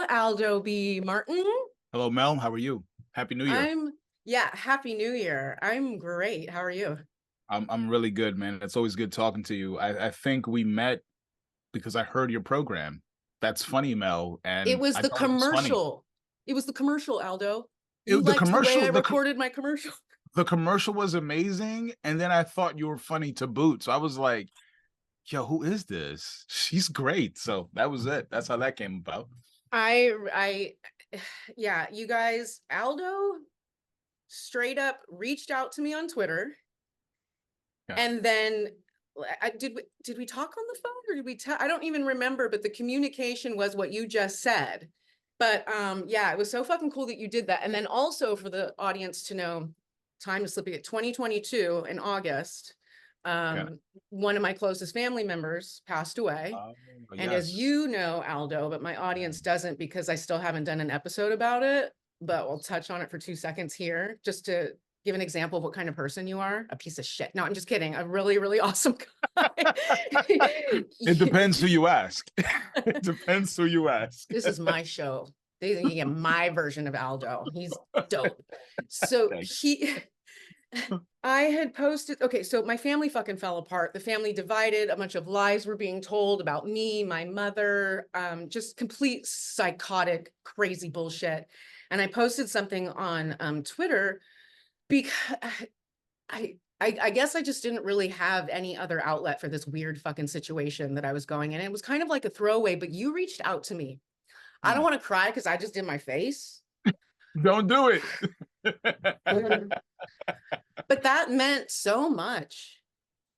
Aldo B. Martin. Hello, Mel. How are you? Happy New Year. Happy New Year. I'm great. How are you? I'm really good, man. It's always good talking to you. I think we met because I heard your program. That's funny, Mel, It and was I the thought it was funny. commercial. It was the commercial, Aldo. You The liked the way I commercial, recorded my commercial. the commercial was amazing, and then I thought you were funny to boot. So I was like, "Yo, who is this? She's great." So that was it. That's how that came about. I, yeah, you guys, Aldo straight up reached out to me on Twitter. Yeah. And then did we talk on the phone or did we I don't even remember, but the communication was what you just said. But yeah, it was so fucking cool that you did that. And then also for the audience to know, time is slipping at 2022 in August. Yeah. One of my closest family members passed away. And as Yes. you know, Aldo, but my audience doesn't because I still haven't done an episode about it, but we'll touch on it for 2 seconds here just to give an example of what kind of person you are. A piece of shit. No, I'm just kidding. A really, really awesome guy. It depends who you ask. It depends who you ask. This is my show. You get my version of Aldo. He's dope. So I had posted, okay, so my family fucking fell apart. The family divided. A bunch of lies were being told about me, my mother, just complete psychotic, crazy bullshit. And I posted something on Twitter because I guess I just didn't really have any other outlet for this weird fucking situation that I was going in. It was kind of like a throwaway, but you reached out to me. I don't want to cry because I just did my face. Don't do it. But that meant so much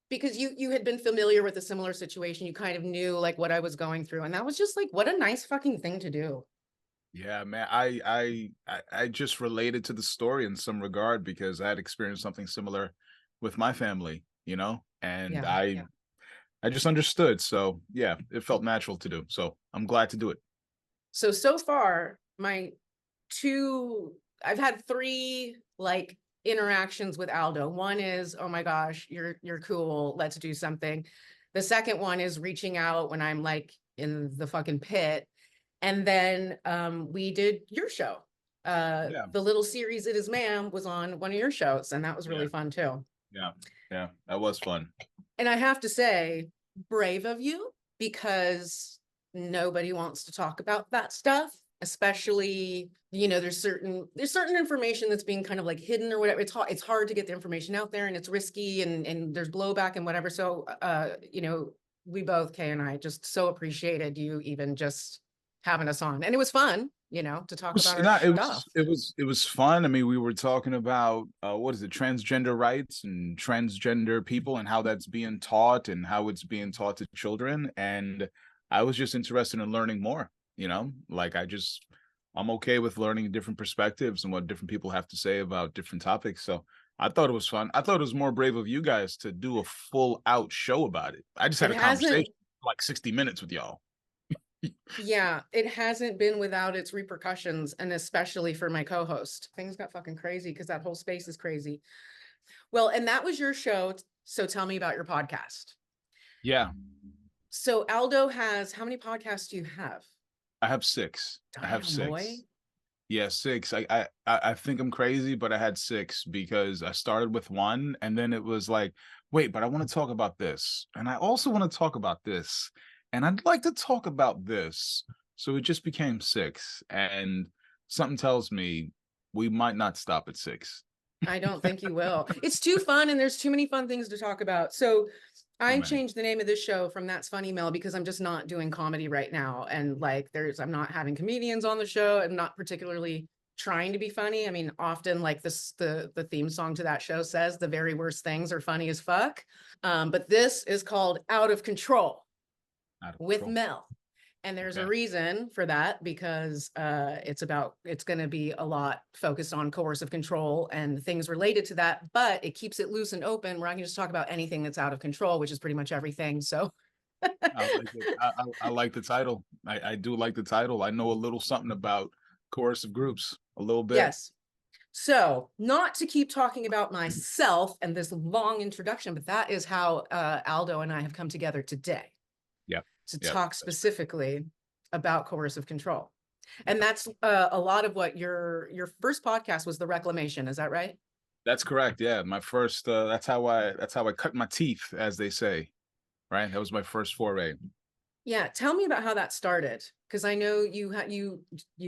because you had been familiar with a similar situation. You kind of knew like what I was going through. And that was just like, what a nice fucking thing to do. Yeah, man. I just related to the story in some regard because I had experienced something similar with my family, and Yeah, I just understood. So yeah, it felt natural to do. So I'm glad to do it. So far, I've had three like interactions with Aldo. One is, oh my gosh, you're cool. Let's do something. The second one is reaching out when I'm like in the fucking pit. And then we did your show. Yeah. The little series It Is Ma'am was on one of your shows, and that was really fun too. Yeah, that was fun. And I have to say, brave of you, because nobody wants to talk about that stuff, especially, there's certain information that's being kind of like hidden or whatever. It's hard to get the information out there, and it's risky, and there's blowback and whatever. So we both, Kay and I, just so appreciated you even just having us on. And it was fun, to talk about our stuff. It was fun. I mean, we were talking about what is it, transgender rights and transgender people and how that's being taught and how it's being taught to children. And I was just interested in learning more, like I'm okay with learning different perspectives and what different people have to say about different topics. So I thought it was fun. I thought it was more brave of you guys to do a full out show about it. I just had a conversation like 60 minutes with y'all. Yeah, it hasn't been without its repercussions, and especially for my co-host. Things got fucking crazy because that whole space is crazy. Well, and that was your show. So tell me about your podcast. Yeah. So Aldo has, how many podcasts do you have? I have 6. Damn, I have 6. Boy. Yeah, 6. I think I'm crazy, but I had 6 because I started with 1 and then it was like, wait, but I want to talk about this. And I also want to talk about this. And I'd like to talk about this. So it just became 6. And something tells me we might not stop at 6. I don't think you will. It's too fun and there's too many fun things to talk about. So I changed the name of this show from That's Funny Mel because I'm just not doing comedy right now. And like I'm not having comedians on the show. I'm not particularly trying to be funny. I mean, often like the theme song to that show says the very worst things are funny as fuck. But this is called Out of Control with Mel. And there's a Okay. reason for that, because it's going to be a lot focused on coercive control and things related to that, but it keeps it loose and open. We're not going to just talk about anything that's out of control, which is pretty much everything. So I like it. I like the title. I do like the title. I know a little something about coercive groups, a little bit. yes. So, not to keep talking about myself and this long introduction, but that is how Aldo and I have come together today Yep. to Yep. talk That's specifically about coercive control. And that's a lot of what your first podcast was, the Reclamation. Is that right? That's correct. Yeah. My first that's how I cut my teeth, as they say. Right. That was my first foray. Yeah. Tell me about how that started, because I know you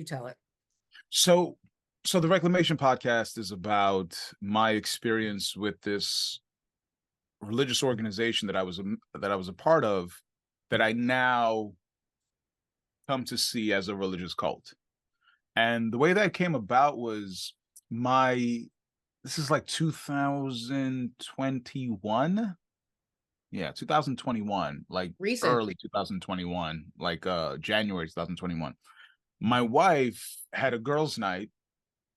tell it. So the Reclamation podcast is about my experience with this religious organization that I was a part of, that I now come to see as a religious cult. And the way that came about was this is like 2021. Yeah, 2021, like Recent. early 2021, like January 2021. My wife had a girls' night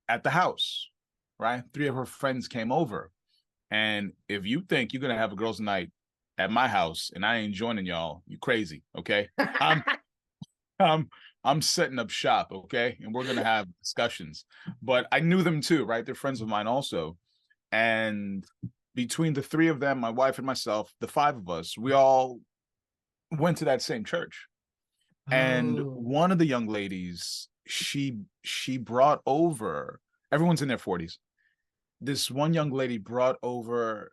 at the house, right? 3 of her friends came over. And if you think you're gonna have a girls' night at my house and I ain't joining y'all, you crazy, okay? I'm I'm I'm setting up shop, okay? And we're gonna have discussions. But I knew them too, right? They're friends of mine also. And between the 3 of them, my wife and myself, the 5 of us, we all went to that same church. And Oh. one of the young ladies, she brought over, everyone's in their 40s. This one young lady brought over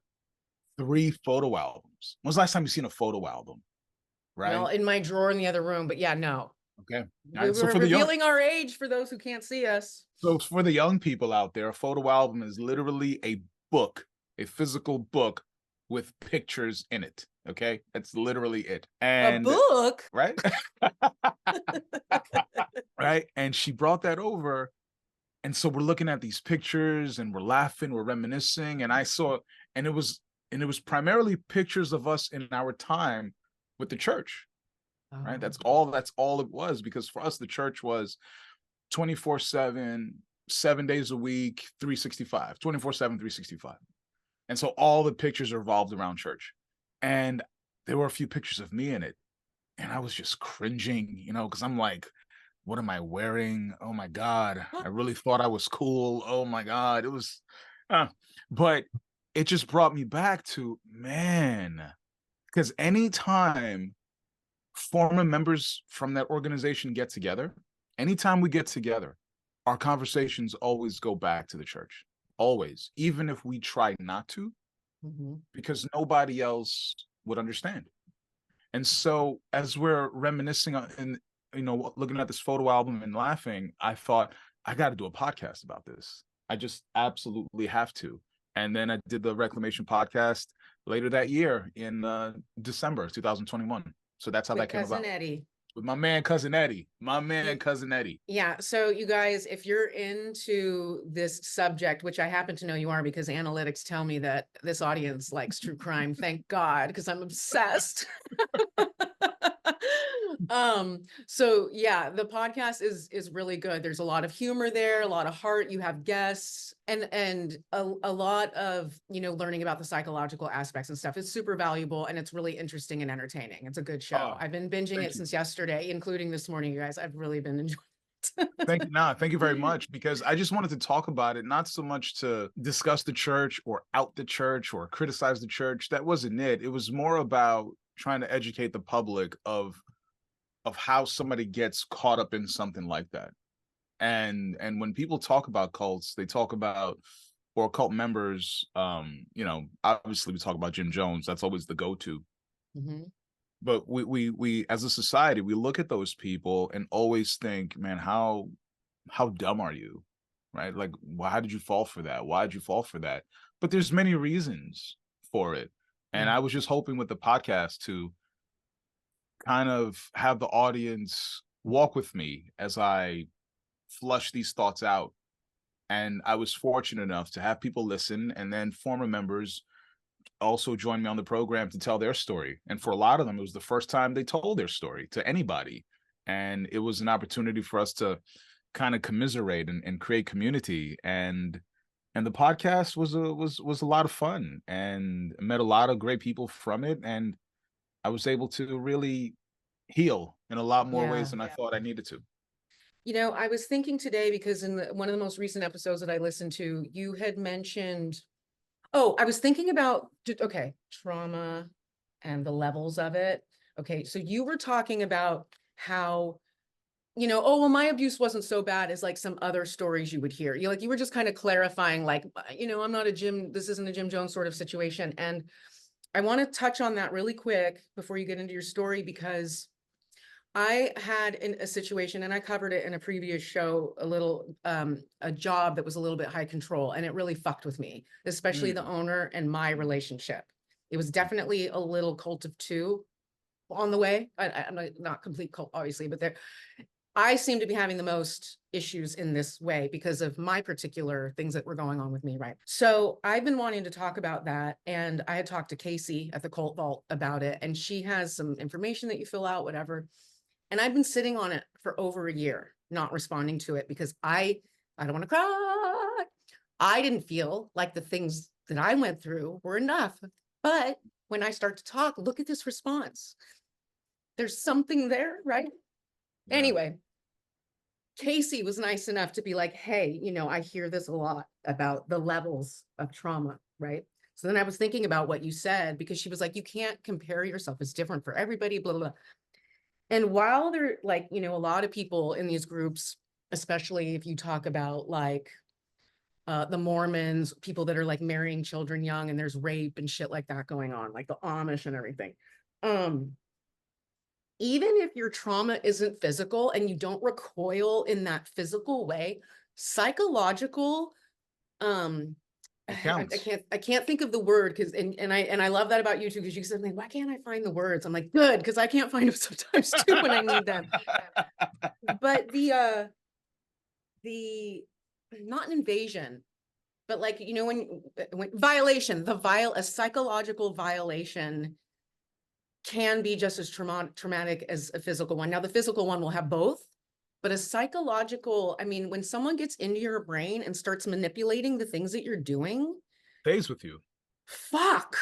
3 photo albums. When's the last time you seen a photo album? Well, Right? in my drawer in the other room, but yeah, no. Okay. All We right. So were revealing our age for those who can't see us. for the young people out there, a photo album is literally a book, a physical book with pictures in it. Okay. That's literally it. A And book? right. Right. And she brought that over. And so we're looking at these pictures and we're laughing, we're reminiscing. And I saw, and it was primarily pictures of us in our time with the church. Right. That's all it was, because for us, the church was 24/7, 7 days a week, 365, 24/7, 365. And so all the pictures revolved around church. And there were a few pictures of me in it. And I was just cringing, because I'm like, what am I wearing? Oh my God. I really thought I was cool. Oh my God. It was, but it just brought me back to, man, because anytime former members from that organization get together, anytime we get together, our conversations always go back to the church, always, even if we try not to, because nobody else would understand. And so as we're reminiscing and looking at this photo album and laughing, I thought, I got to do a podcast about this. I just absolutely have to. And then I did the Reclamation podcast later that year in December 2021. So that's how With that came Cousin about. Eddie. With my man, Cousin Eddie. Cousin Eddie. Yeah. So you guys, if you're into this subject, which I happen to know you are, because analytics tell me that this audience likes true crime. Thank God, because I'm obsessed. So yeah, the podcast is really good. There's a lot of humor there, a lot of heart. You have guests and a lot of, learning about the psychological aspects and stuff. It's super valuable and it's really interesting and entertaining. It's a good show. Oh, I've been binging it since yesterday, including this morning, you guys. I've really been enjoying it. Thank you very much, because I just wanted to talk about it, not so much to discuss the church or out the church or criticize the church. That wasn't it. It was more about trying to educate the public of how somebody gets caught up in something like that. And when people talk about cults, they talk about, or cult members, obviously we talk about Jim Jones. That's always the go-to. But we as a society, we look at those people and always think, man, how dumb are you? Right? Like, why did you fall for that? Why did you fall for that? But there's many reasons for it. And I was just hoping with the podcast to kind of have the audience walk with me as I flush these thoughts out. And I was fortunate enough to have people listen, and then former members also joined me on the program to tell their story. And for a lot of them, it was the first time they told their story to anybody. and it was an opportunity for us to kind of commiserate and create community. And the podcast was a lot of fun, and met a lot of great people from it, and I was able to really heal in a lot more ways Yeah. than I thought I needed to. You know, I was thinking today because in one of the most recent episodes that I listened to, you had mentioned, oh, I was thinking about, okay, trauma and the levels of it. Okay, so you were talking about how, oh, well, my abuse wasn't so bad as like some other stories you would hear. You were just kind of clarifying, like, I'm not a Jim, this isn't a Jim Jones sort of situation. And I want to touch on that really quick before you get into your story, because I had a situation, and I covered it in a previous show, a job that was a little bit high control, and it really fucked with me, especially the Mm. owner and my relationship. It was definitely a little cult of two on the way. I'm not complete cult, obviously, but I seem to be having the most issues in this way because of my particular things that were going on with me, right? So I've been wanting to talk about that. And I had talked to Casey at the Cult Vault about it. And she has some information that you fill out, whatever. And I've been sitting on it for over a year, not responding to it because I don't want to cry. I didn't feel like the things that I went through were enough. But when I start to talk, look at this response. There's something there, right? Yeah. Anyway, Casey was nice enough to be like, hey, I hear this a lot about the levels of trauma, right? So then I was thinking about what you said, because she was like, you can't compare yourself. It's different for everybody, blah, blah, blah. And while there, like, a lot of people in these groups, especially if you talk about like the Mormons, people that are like marrying children young, and there's rape and shit like that going on, like the Amish and everything. Even if your trauma isn't physical and you don't recoil in that physical way, psychological, um, It counts. I can't think of the word, because and I love that about you too, because you said, like, why can't I find the words? I'm like, good, because I can't find them sometimes too when I need them. But the not an invasion, but like, when violation, a psychological violation can be just as traumatic as a physical one. Now, the physical one will have both, but a psychological, I mean, when someone gets into your brain and starts manipulating the things that you're doing, Stays with you. fuck.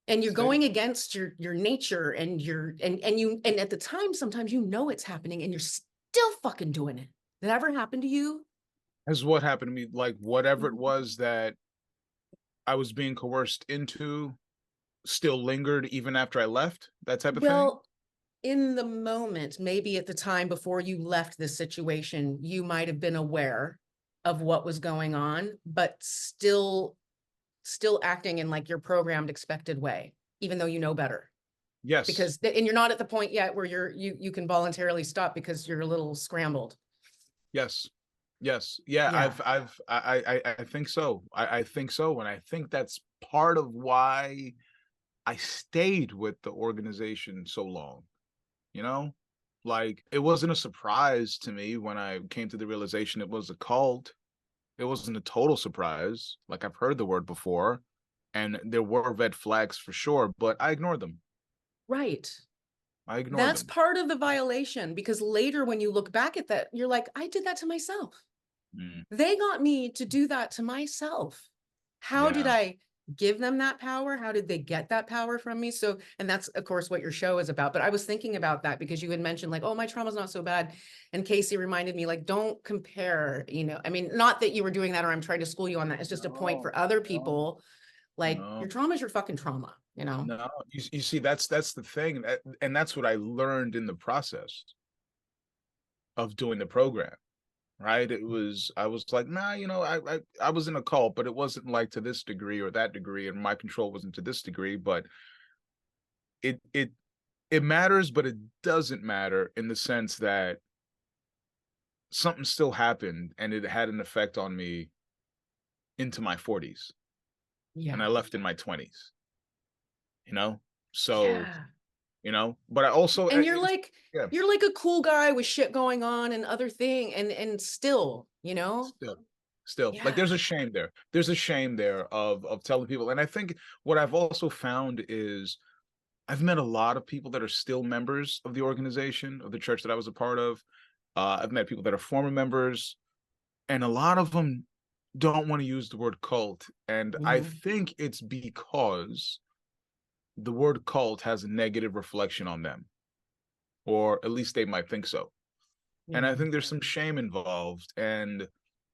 And you're Stays. going against your nature and and at the time, sometimes it's happening and you're still fucking doing it. Did that ever happen to you? Has what happened to me, like whatever it was that I was being coerced into, still lingered even after I left, that type of thing? Well, in the moment, maybe at the time before you left this situation, you might have been aware of what was going on, but still acting in like your programmed expected way, even though you know better. Yes. Because and you're not at the point yet where you can voluntarily stop because you're a little scrambled. Yes. Yes. Yeah, Yeah. I think so. I think so. And I think that's part of why I stayed with the organization so long, you know? Like, it wasn't a surprise to me when I came to the realization it was a cult. It wasn't a total surprise. Like, I've heard the word before, and there were red flags for sure, but I ignored them. Right. I ignored That's them. part of the violation, because later when you look back at that, you're like, I did that to myself. Mm, They got me to do that to myself. How did yeah. I give them that power? How did they get that power from me? So, and that's of course what your show is about. But I was thinking about that because you had mentioned like, oh, my trauma's not so bad. And Casey reminded me, like, don't compare, I mean, not that you were doing that or I'm trying to school you on that. It's just a point No, for other no, people. Like, no. your trauma is your fucking trauma. No, you see, that's the thing, and that's what I learned in the process of doing the program. Right? I was like, nah, I was in a cult, but it wasn't like to this degree or that degree, and my control wasn't to this degree. But it it it matters, but it doesn't matter in the sense that something still happened, and it had an effect on me into my 40s, and Yeah. I left in my 20s. You know, so Yeah. but I also, And yeah. you're like a cool guy with shit going on and other thing, and still. Still, still, like Yeah. there's a shame there. There's a shame there of telling people. And I think what I've also found is I've met a lot of people that are still members of the organization, of the church that I was a part of. I've met people that are former members, and a lot of them don't want to use the word cult. And I Mhm. think it's because the word cult has a negative reflection on them, or at least they might think so. And I Yeah. think there's some shame involved, and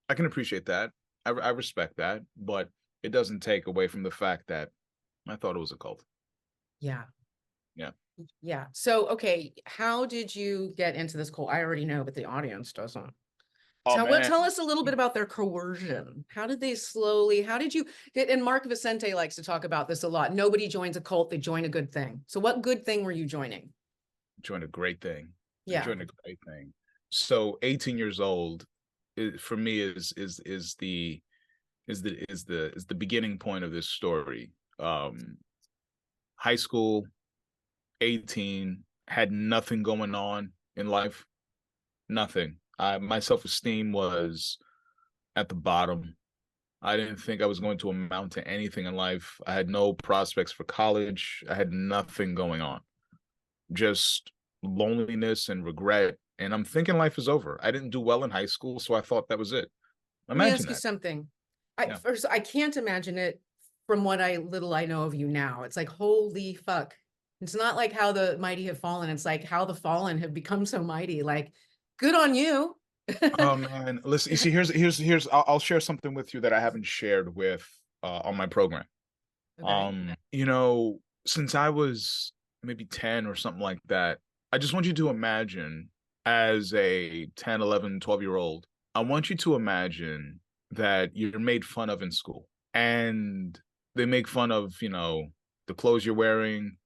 I can appreciate that. I respect that, but it doesn't take away from the fact that I thought it was a cult. Yeah. Yeah. Yeah. So, okay, how did you get into this cult? I already know, but the audience doesn't. Oh man. Tell us a little bit about their coercion. How did they slowly, how did you get, and Mark Vicente likes to talk about this a lot. Nobody joins a cult, they join a good thing. So what good thing were you joining? Joined a great thing. I Yeah. joined a great thing. So 18 years old, for me is the beginning point of this story. High school, 18, had nothing going on in life. Nothing. My self-esteem was at the bottom. I didn't think I was going to amount to anything in life. I had no prospects for college. I had nothing going on. Just loneliness and regret. And I'm thinking life is over. I didn't do well in high school, so I thought that was it. Let me Imagine ask you that. something. Yeah. First, I can't imagine it from what I know of you now. It's like, holy fuck. It's not like how the mighty have fallen. It's like how the fallen have become so mighty. Like, good on you. Oh man, listen. You see, here's. I'll share something with you that I haven't shared with on my program. Okay. Since I was maybe 10 or something like that, I just want you to imagine as a 10, 11, 12-year old, I want you to imagine that you're made fun of in school and they make fun of, the clothes you're wearing,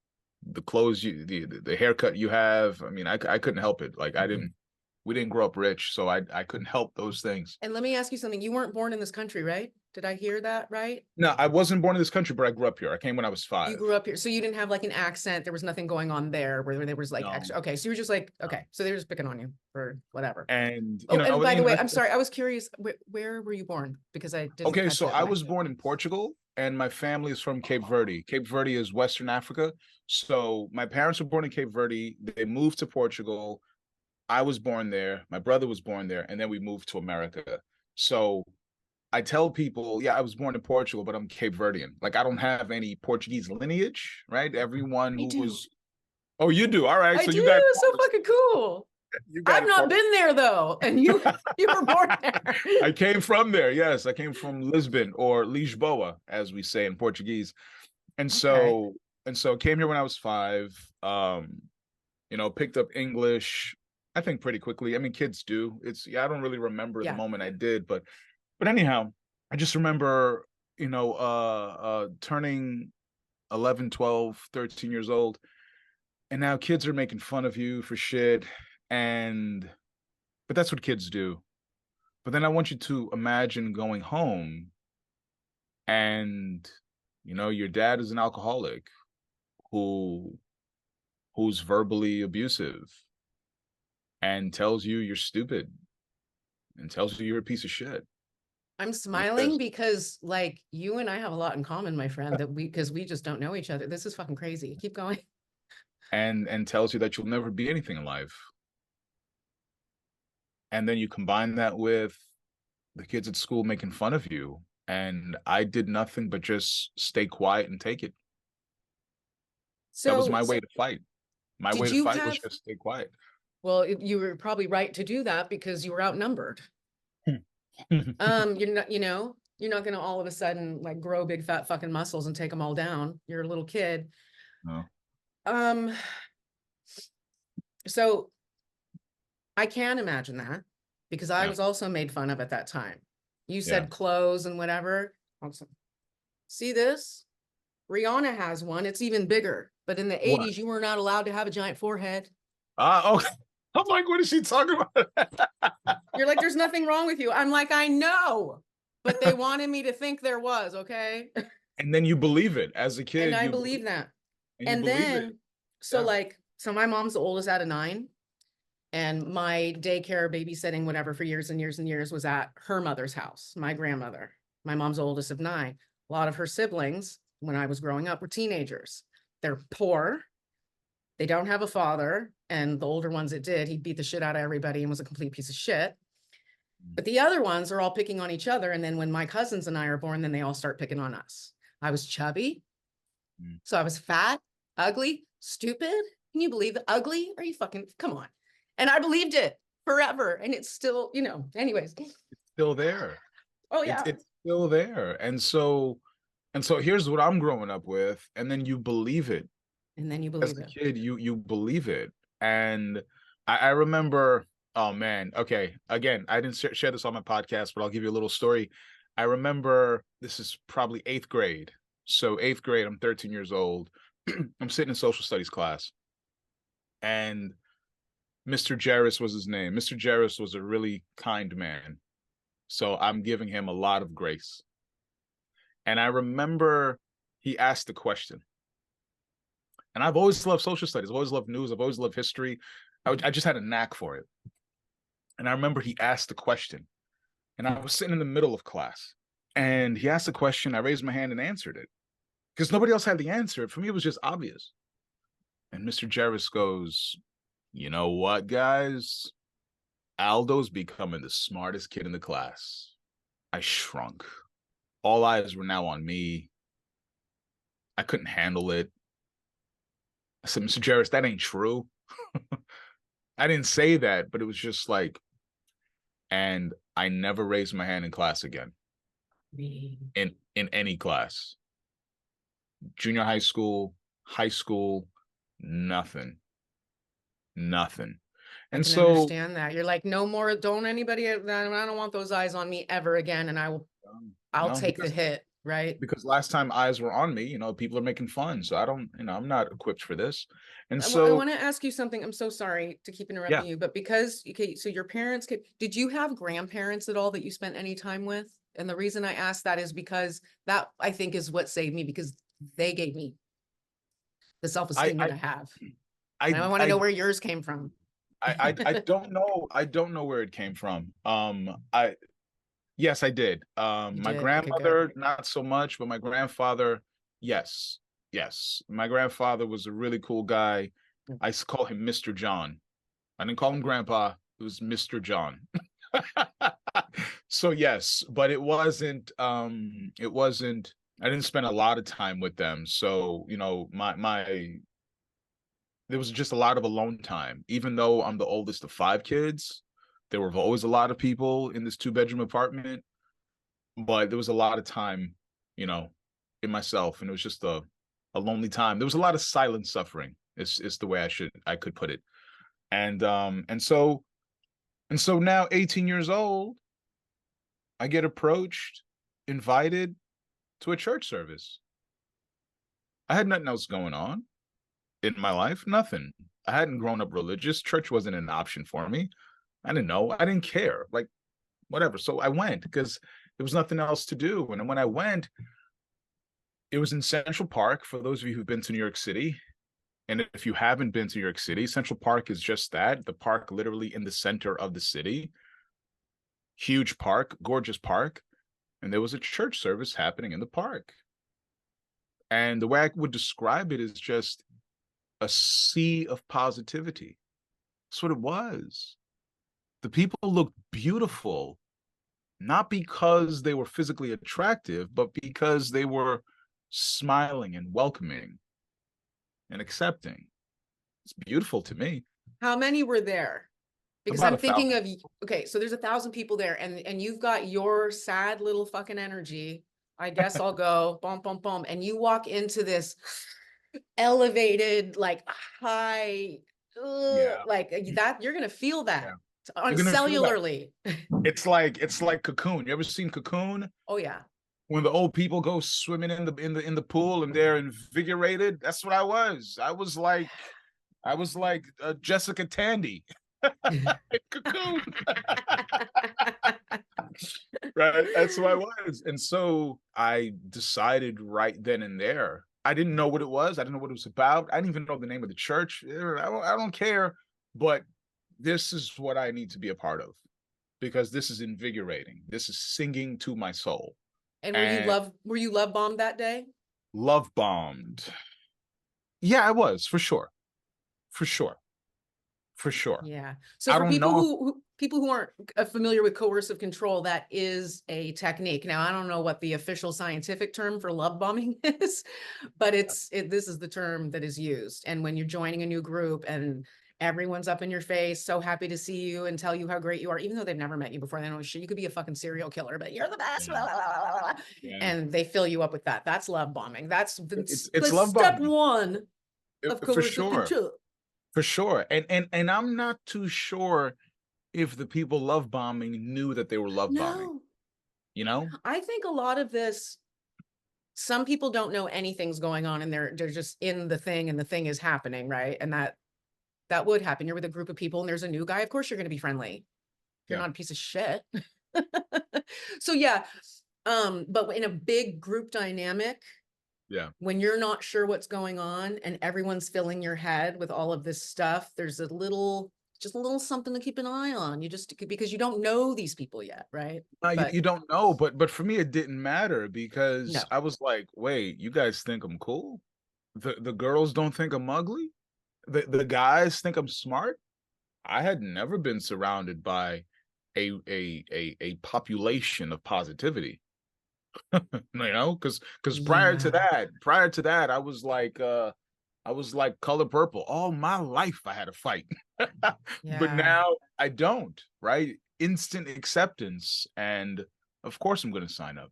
the clothes the haircut you have. I mean, I couldn't help it. Like we didn't grow up rich, so I couldn't help those things. And let me ask you something. You weren't born in this country, right? Did I hear that right? No, I wasn't born in this country, but I grew up here. I came when I was You 5. grew up here. So you didn't have like an accent. There was nothing going on there where there was like No, extra. Okay. So you were just like, no. okay. So they were just picking on you for whatever. And Oh, and by the way, I'm sorry. I was curious. Where were you born? Because I didn't okay, catch so that I when I. was born in Portugal, and my family is from Cape Verde. Cape Verde is Western Africa. So my parents were born in Cape Verde. They moved to Portugal. I was born there. My brother was born there, and then we moved to America. So I tell people, yeah, I was born in Portugal, but I'm Cape Verdean. Like I don't have any Portuguese lineage, right? Everyone I who do. was, oh, you do. All right. I So do. you got It's so part, fucking cool. you got I've it not part. been there though. And you were born there. I came from there. Yes, I came from Lisbon or Lisboa, as we say in Portuguese. And Okay. so came here when I was 5. Picked up English, I think pretty quickly. I mean, kids do. I don't really remember the Yeah. moment I did, but anyhow, I just remember, turning 11, 12, 13 years old, and now kids are making fun of you for shit. But that's what kids do. But then I want you to imagine going home and your dad is an alcoholic who who's verbally abusive and tells you you're stupid and tells you you're a piece of shit. I'm And he smiling says because like you and I have a lot in common, my friend, because we just don't know each other. This is fucking crazy. Keep going. and tells you that you'll never be anything in life. And then you combine that with the kids at school making fun of you. And I did nothing but just stay quiet and take it. That was So my way to fight. My way did to you fight was have, just stay quiet. well, you were probably right to do that because you were outnumbered. You're not, you're not going to all of a sudden like grow big fat fucking muscles and take them all down. You're a little kid. No. Um, so I can imagine that because I Yeah. was also made fun of at that time. You Yeah. said clothes and whatever. Awesome. See this? Rihanna has one. It's even bigger. But in the What? 80s, you were not allowed to have a giant forehead. Okay. I'm like, what is she talking about? You're like, there's nothing wrong with you. I'm like, I know. But they wanted me to think there was, okay? And then you believe it as a And kid. I You believe believe that. and you And believe it. then, Yeah. so my mom's the oldest out of 9. And my daycare, babysitting, whatever, for years and years and years was at her mother's house, my grandmother. My mom's the oldest of 9. A lot of her siblings, when I was growing up, were teenagers. They're poor. They don't have a father, and the older ones that did, he beat the shit out of everybody and was a complete piece of shit. But the other ones are all picking on each other. And then when my cousins and I are born, then they all start picking on us. I was chubby. Mm. So I was fat, ugly, stupid. Can you believe it? Ugly? Are you fucking, come on. And I believed it forever. And it's still, anyways. Still there. Oh, It's yeah. it's still there. And so here's what I'm growing up with, and then you believe it. And then you As believe a it. kid, you believe it. And I remember, oh man, okay. Again, I didn't share this on my podcast, but I'll give you a little story. I remember this is probably eighth grade. So eighth grade, I'm 13 years old. I'm sitting in social studies class, and Mr. Jarris was his name. Mr. Jarris was a really kind man. So I'm giving him a lot of grace. And I remember he asked the question. And I've always loved social studies. I've always loved news. I've always loved history. I just had a knack for it. And I remember he asked the question. And I was sitting in the middle of class. And he asked the question. I raised my hand and answered it. Because nobody else had the answer. For me, it was just obvious. And Mr. Jarvis goes, you know what, guys? Aldo's becoming the smartest kid in the class. I shrunk. All eyes were now on me. I couldn't handle it. I said, Mr. Jarvis, that ain't true. I didn't say that, but it was just like, and I never raised my hand in class again. In any class. Junior high school, nothing. Nothing. I And can so understand that. You're like, no more, don't anybody, I don't want those eyes on me ever again. And I'll no, take the hit, right? because last time eyes were on me, people are making fun. So I don't, I'm not equipped for this. And I so want to ask you something. I'm so sorry to keep interrupting yeah, you, but because, okay, so your parents did you have grandparents at all that you spent any time with? And the reason I ask that is because that I think is what saved me, because they gave me the I self-esteem I that I have. I And I want to I know where yours came from. I don't know. I don't know where it came from. I Yes, I did. You My did. Okay, good. grandmother, not so much, but my grandfather, yes, yes. My grandfather was a really cool guy. I used to call him Mr. John. I didn't call him Grandpa. It was Mr. John. So yes, but it wasn't I didn't spend a lot of time with them. So, my there was just a lot of alone time. Even though I'm the oldest of five kids, there were always a lot of people in this two-bedroom apartment, but there was a lot of time, you know, in myself, and it was just a lonely time. There was a lot of silent suffering. Is the way I could put it. And so now 18 years old, I get approached, invited to a church service. I had nothing else going on in my life, nothing. I hadn't grown up religious. Church wasn't an option for me. I didn't know. I didn't care. Like, whatever. So I went because there was nothing else to do. And when I went, it was in Central Park. For those of you who've been to New York City, and if you haven't been to New York City, Central Park is just that, the park literally in the center of the city. Huge park, gorgeous park. And there was a church service happening in the park. And the way I would describe it is just a sea of positivity. That's what it was. The people looked beautiful, not because they were physically attractive, but because they were smiling and welcoming and accepting. It's beautiful to me. How many were there? Because About I'm a thinking thousand. of, okay, so there's 1,000 people there, and you've got your sad little fucking energy. I guess I'll go bum bum bum, and you walk into this elevated, like high, Yeah, like that. You're gonna feel yeah. that on You're gonna feel that. cellularly. It's like Cocoon. You ever seen Cocoon? Oh yeah. When the old people go swimming in the pool and they're invigorated. That's what I was. I was like Jessica Tandy. Cocoon. Right, that's who I was. And so I decided right then and there. I didn't know what it was. I didn't know what it was about. I didn't even know the name of the church. I don't care. But this is what I need to be a part of, because this is invigorating. This is singing to my soul. And And were you love bombed that day? love bombed. Yeah, I was, for sure. For sure. For sure. Yeah. So I for don't people know if people who aren't familiar with coercive control, that is a technique. Now, I don't know what the official scientific term for love bombing is, but this is the term that is used. And when you're joining a new group and everyone's up in your face, so happy to see you and tell you how great you are, even though they've never met you before, they know shit. You could be a fucking serial killer, but you're the best. yeah, yeah. And they fill you up with that. That's love bombing. That's It's the love step bombing. one of For coercive sure. control. For sure. And I'm not too sure if the people love bombing knew that they were love bombing, No, you know? I think a lot of this, some people don't know anything's going on and they're just in the thing and the thing is happening, right? And that would happen. You're with a group of people and there's a new guy. Of course you're going to be friendly. You're Yeah. not a piece of shit. So yeah, but in a big group dynamic, Yeah. when you're not sure what's going on and everyone's filling your head with all of this stuff, there's just a little something to keep an eye on. You just, because you don't know these people yet, right? But You don't know, but for me it didn't matter because no. I was like, wait, you guys think I'm cool? The girls don't think I'm ugly? The guys think I'm smart? I had never been surrounded by a population of positivity. Because Yeah. prior to that, I was like color purple. All my life I had a fight. But Yeah. now I don't, right? Instant acceptance. And of course I'm gonna sign up. Of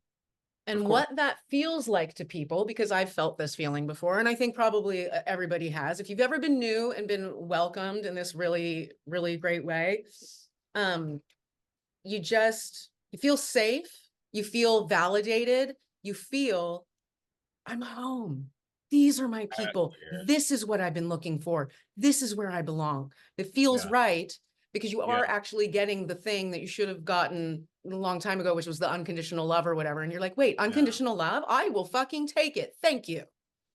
And course. what that feels like to people, because I've felt this feeling before, and I think probably everybody has. If you've ever been new and been welcomed in this really, really great way, um, you feel safe, you feel validated, you feel I'm home. These are my people. Yeah, This is what I've been looking for. This is where I belong. It feels yeah, right because you yeah, are actually getting the thing that you should have gotten a long time ago, which was the unconditional love or whatever. And you're like, wait, yeah, unconditional love? I will fucking take it. Thank you.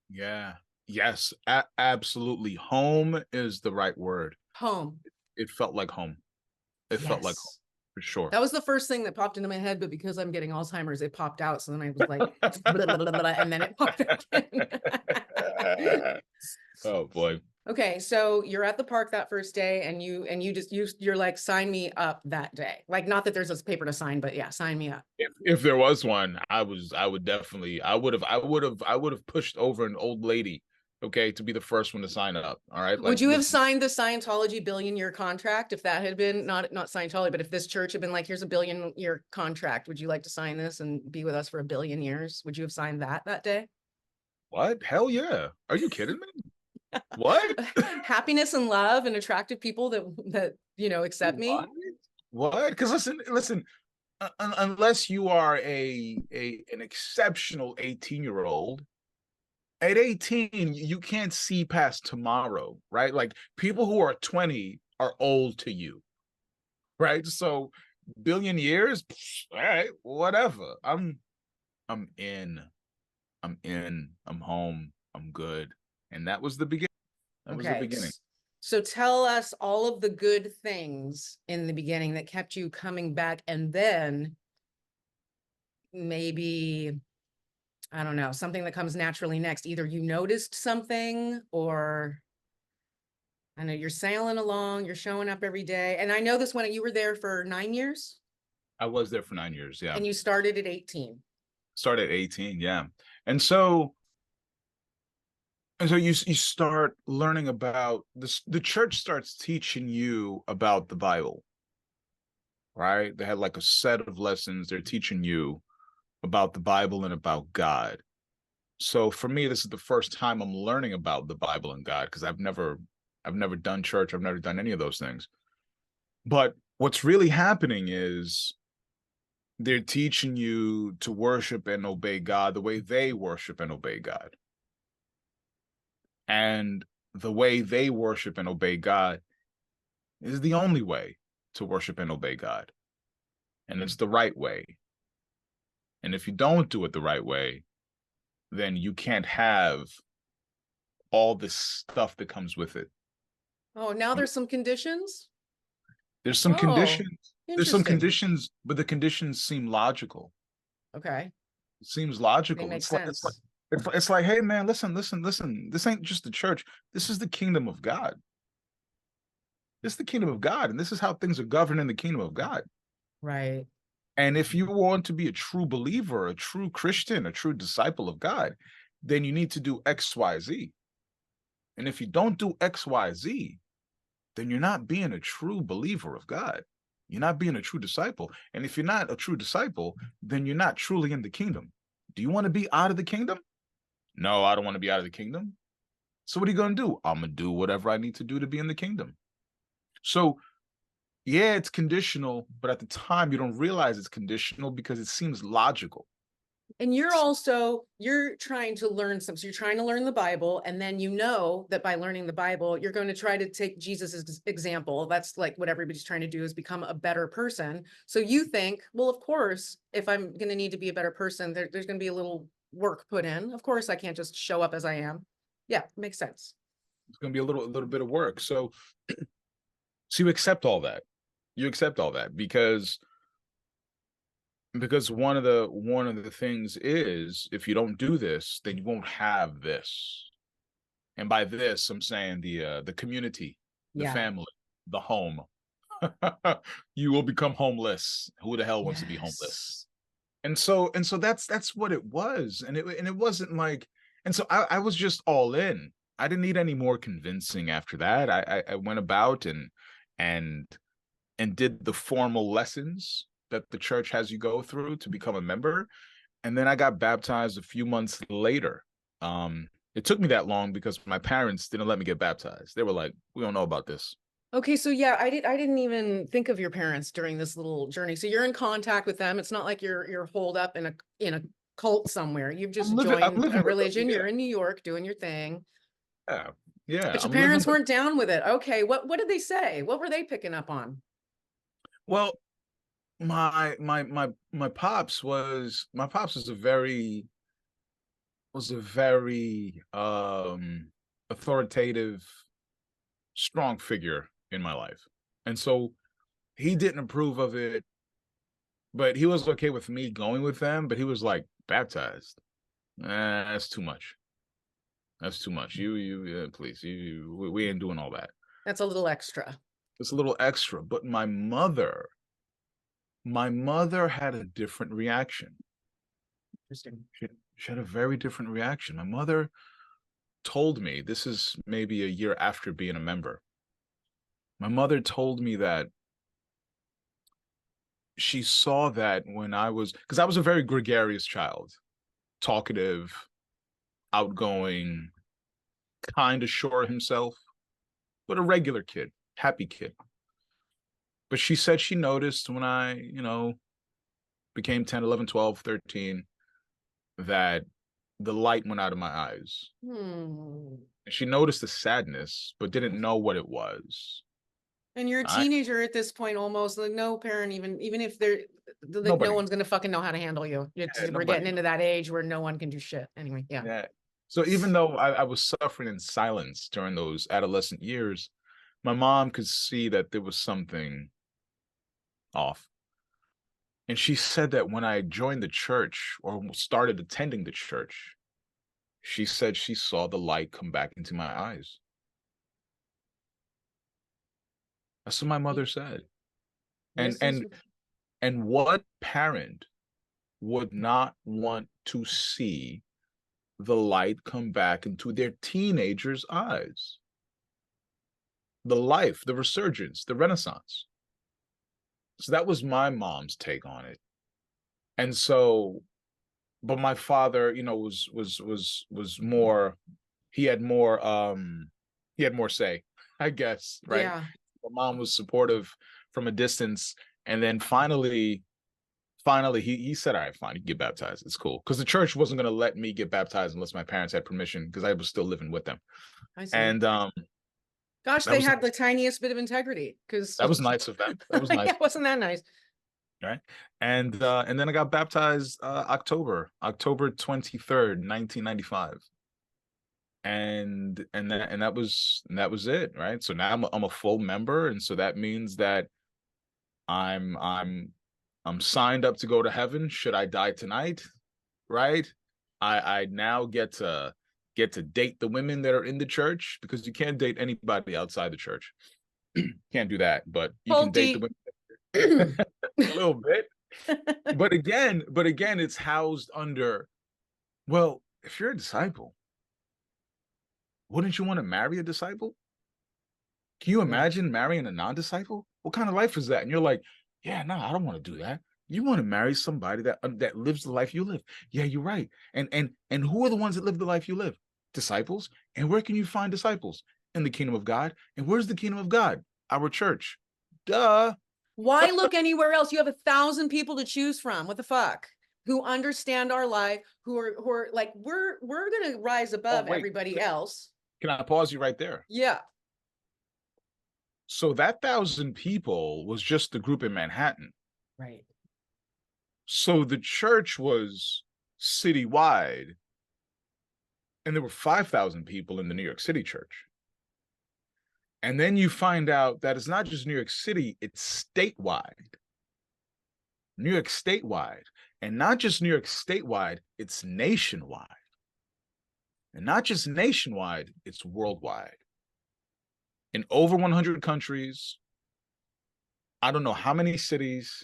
yeah. Yes, absolutely. Home is the right word. Home. It felt like home. It felt like home Yes. for sure. That was the first thing that popped into my head, but because I'm getting Alzheimer's, it popped out. So then I was like, blah, blah, blah, blah, and then it popped back in. Oh boy. Okay, so you're at the park that first day and you're like, sign me up that day. Like, not that there's a paper to sign, but yeah, sign me up. If there was one, I would definitely I would have pushed over an old lady, okay, to be the first one to sign up. All right. Would Like you have this signed the Scientology billion-year contract if that had been not Scientology, but if this church had been like, here's a billion-year contract, would you like to sign this and be with us for a billion years? Would you have signed that day? what? Hell yeah. Are you kidding me? What? Happiness and love and attractive people that accept What? me. What? Because listen, unless you are a an exceptional 18-year-old, at 18, you can't see past tomorrow, right? Like people who are 20 are old to you, right? So billion years, all right, whatever. I'm in. I'm in. I'm home. I'm good. And that was the beginning. That was the Okay. beginning. So tell us all of the good things in the beginning that kept you coming back, and then maybe, I don't know, something that comes naturally next. Either you noticed something, or I know you're sailing along, you're showing up every day. And I know this one, you were there for 9 years I was there for 9 years. Yeah. and you started at 18. Started at 18. Yeah. And so you start learning about this. The church starts teaching you about the Bible, right? They had like a set of lessons. They're teaching you about the Bible and about God. So for me, this is the first time I'm learning about the Bible and God because I've never done church. I've never done any of those things. But what's really happening is they're teaching you to worship and obey God the way they worship and obey God. And the way they worship and obey God is the only way to worship and obey God. And it's the right way. And if you don't do it the right way, then you can't have all this stuff that comes with it. Oh, now there's some conditions. There's some Oh, conditions. There's some interesting. conditions, but the conditions seem logical. Okay. It seems They logical. make sense. It's like, hey man, listen. This ain't just the church. This is the kingdom of God. This is the kingdom of God, and this is how things are governed in the kingdom of God. Right. And if you want to be a true believer, a true Christian, a true disciple of God, then you need to do X, Y, Z. And if you don't do X, Y, Z, then you're not being a true believer of God. You're not being a true disciple. And if you're not a true disciple, then you're not truly in the kingdom. Do you want to be out of the kingdom? No, I don't want to be out of the kingdom. So what are you going to do? I'm going to do whatever I need to do to be in the kingdom. So yeah, it's conditional, but at the time you don't realize it's conditional because it seems logical. And you're trying to learn some, so you're trying to learn the Bible, and then you know that by learning the Bible, you're going to try to take Jesus's example. That's like what everybody's trying to do, is become a better person. So you think, well, of course, if I'm going to need to be a better person, there's going to be a little work put in. Of course, I can't just show up as I am. Yeah, makes sense. It's going to be a little bit of work. So you accept all that. You accept all that because one of the things is, if you don't do this, then you won't have this. And by this, I'm saying the community, the Yeah. family, the home. You will become homeless. Who the hell wants to be homeless? And so that's what it was. And it wasn't like, and so I was just all in. I didn't need any more convincing after that. I went about and did the formal lessons that the church has you go through to become a member. And then I got baptized a few months later. It took me that long because my parents didn't let me get baptized. They were like, we don't know about this. Okay, so yeah, I didn't even think of your parents during this little journey. So you're in contact with them. It's not like you're holed up in a cult somewhere. You've just I'm joined living a with them. religion. Yeah. You're in New York doing your thing. Yeah. Yeah. But your I'm living parents with. weren't down with it. Okay, what did they say? What were they picking up on? Well, my pops was a very authoritative, strong figure in my life. And so he didn't approve of it, but he was okay with me going with them, but he was like, baptized. That's too much. That's too much. Please, we ain't doing all that. That's a little extra. It's a little extra. But my mother had a different reaction. Interesting. She had a very different reaction. My mother told me, this is maybe a year after being a member. My mother told me that she saw that when because I was a very gregarious child, talkative, outgoing, kind of sure of himself, but a regular kid, happy kid. But she said she noticed when I, became 10, 11, 12, 13, that the light went out of my eyes. Hmm. And she noticed the sadness, but didn't know what it was. And you're a teenager at this point, almost. Like, no parent, even if they're like, no one's gonna fucking know how to handle you. We're getting into that age where no one can do shit. Anyway, yeah. Yeah. So even though I was suffering in silence during those adolescent years, my mom could see that there was something off. And she said that when I joined the church or started attending the church, she said she saw the light come back into my eyes. That's what my mother said. And what parent would not want to see the light come back into their teenagers' eyes? The life, the resurgence, the renaissance. So that was my mom's take on it. And so, but my father, was more, he had more say, I guess, right? Yeah. My mom was supportive from a distance. And then finally he said, all right, fine, you can get baptized. It's cool. Because the church wasn't going to let me get baptized unless my parents had permission, because I was still living with them. I see. And gosh, they had the tiniest bit of integrity, because that was nice of them. That was nice. Yeah, wasn't that nice? Right. And then I got baptized October 23rd, 1995. And that was it, right? So now I'm a full member, and so that means that I'm signed up to go to heaven should I die tonight, right? I now get to date the women that are in the church, because you can't date anybody outside the church. Can't do that, but you can date the Faulty. women a little bit. But again, it's housed under, well, if you're a disciple, wouldn't you want to marry a disciple? Can you Yeah. imagine marrying a non-disciple? What kind of life is that? And you're like, yeah, no, I don't want to do that. You want to marry somebody that lives the life you live. Yeah, you're right. And who are the ones that live the life you live? Disciples. And where can you find disciples? In the kingdom of God. And where's the kingdom of God? Our church. Duh. Why look anywhere else? You have 1,000 people to choose from. What the fuck? Who understand our life, who are like, we're gonna rise Oh, above wait. everybody else. Can I pause you right there? Yeah. So that 1,000 people was just the group in Manhattan. Right. So the church was citywide, and there were 5,000 people in the New York City church. And then you find out that it's not just New York City, it's statewide. New York statewide. And not just New York statewide, it's nationwide. And not just nationwide, it's worldwide. In over 100 countries, I don't know how many cities,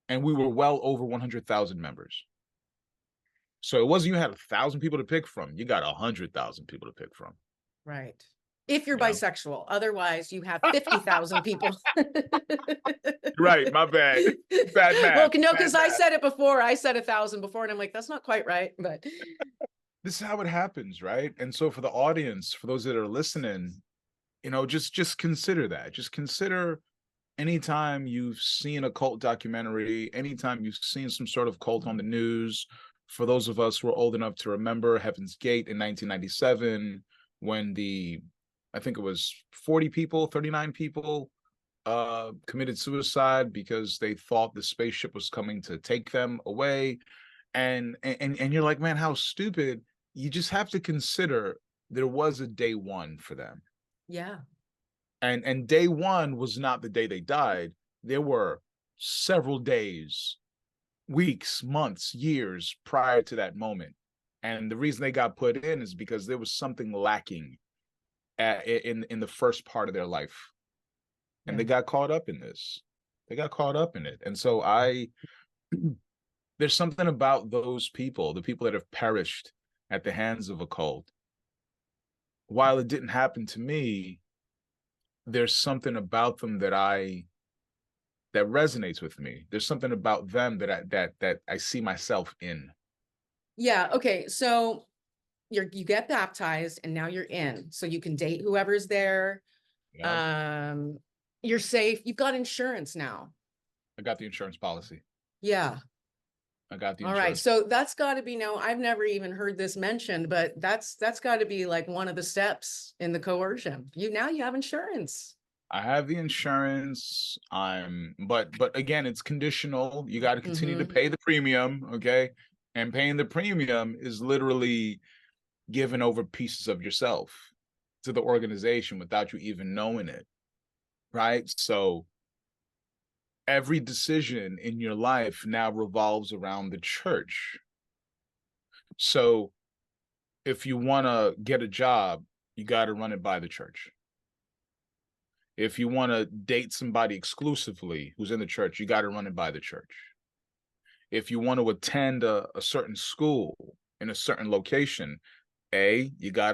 and we were well over 100,000 members. So it wasn't you had 1,000 people to pick from, you got 100,000 people to pick from. Right. If you're You know? bisexual, otherwise you have 50,000 people. Right, my bad. Bad math. Well, no, bad because I math. said it before. I said 1,000 before, and I'm like, that's not quite right. But This is how it happens, right? And so for the audience, for those that are listening, just consider that. Just consider anytime you've seen a cult documentary, anytime you've seen some sort of cult on the news. For those of us who are old enough to remember Heaven's Gate in 1997, when I think it was 40 people, 39 people committed suicide because they thought the spaceship was coming to take them away. And you're like, man, how stupid. You just have to consider there was a day one for them. yeah. And day one was not the day they died. There were several days, weeks, months, years prior to that moment. And the reason they got put in is because there was something lacking in the first part of their life. And they got caught up in this. They got caught up in it. And so there's something about those people, the people that have perished at the hands of a cult. While it didn't happen to me, there's something about them that resonates with me. There's something about them that I see myself in. Yeah. Okay. So you get baptized, and now you're in. So you can date whoever's there. Yeah. You're safe. You've got insurance now. I got the insurance policy. Yeah. I got the All insurance. right. So that's got to be now. I've never even heard this mentioned, but that's got to be like one of the steps in the coercion. You have insurance. I have the insurance. But again, it's conditional. You got to continue to pay the premium, okay? And paying the premium is literally giving over pieces of yourself to the organization without you even knowing it, right? So every decision in your life now revolves around the church. So if you want to get a job, you got to run it by the church. If you want to date somebody exclusively who's in the church, you got to run it by the church. If you want to attend a certain school in a certain location, there's got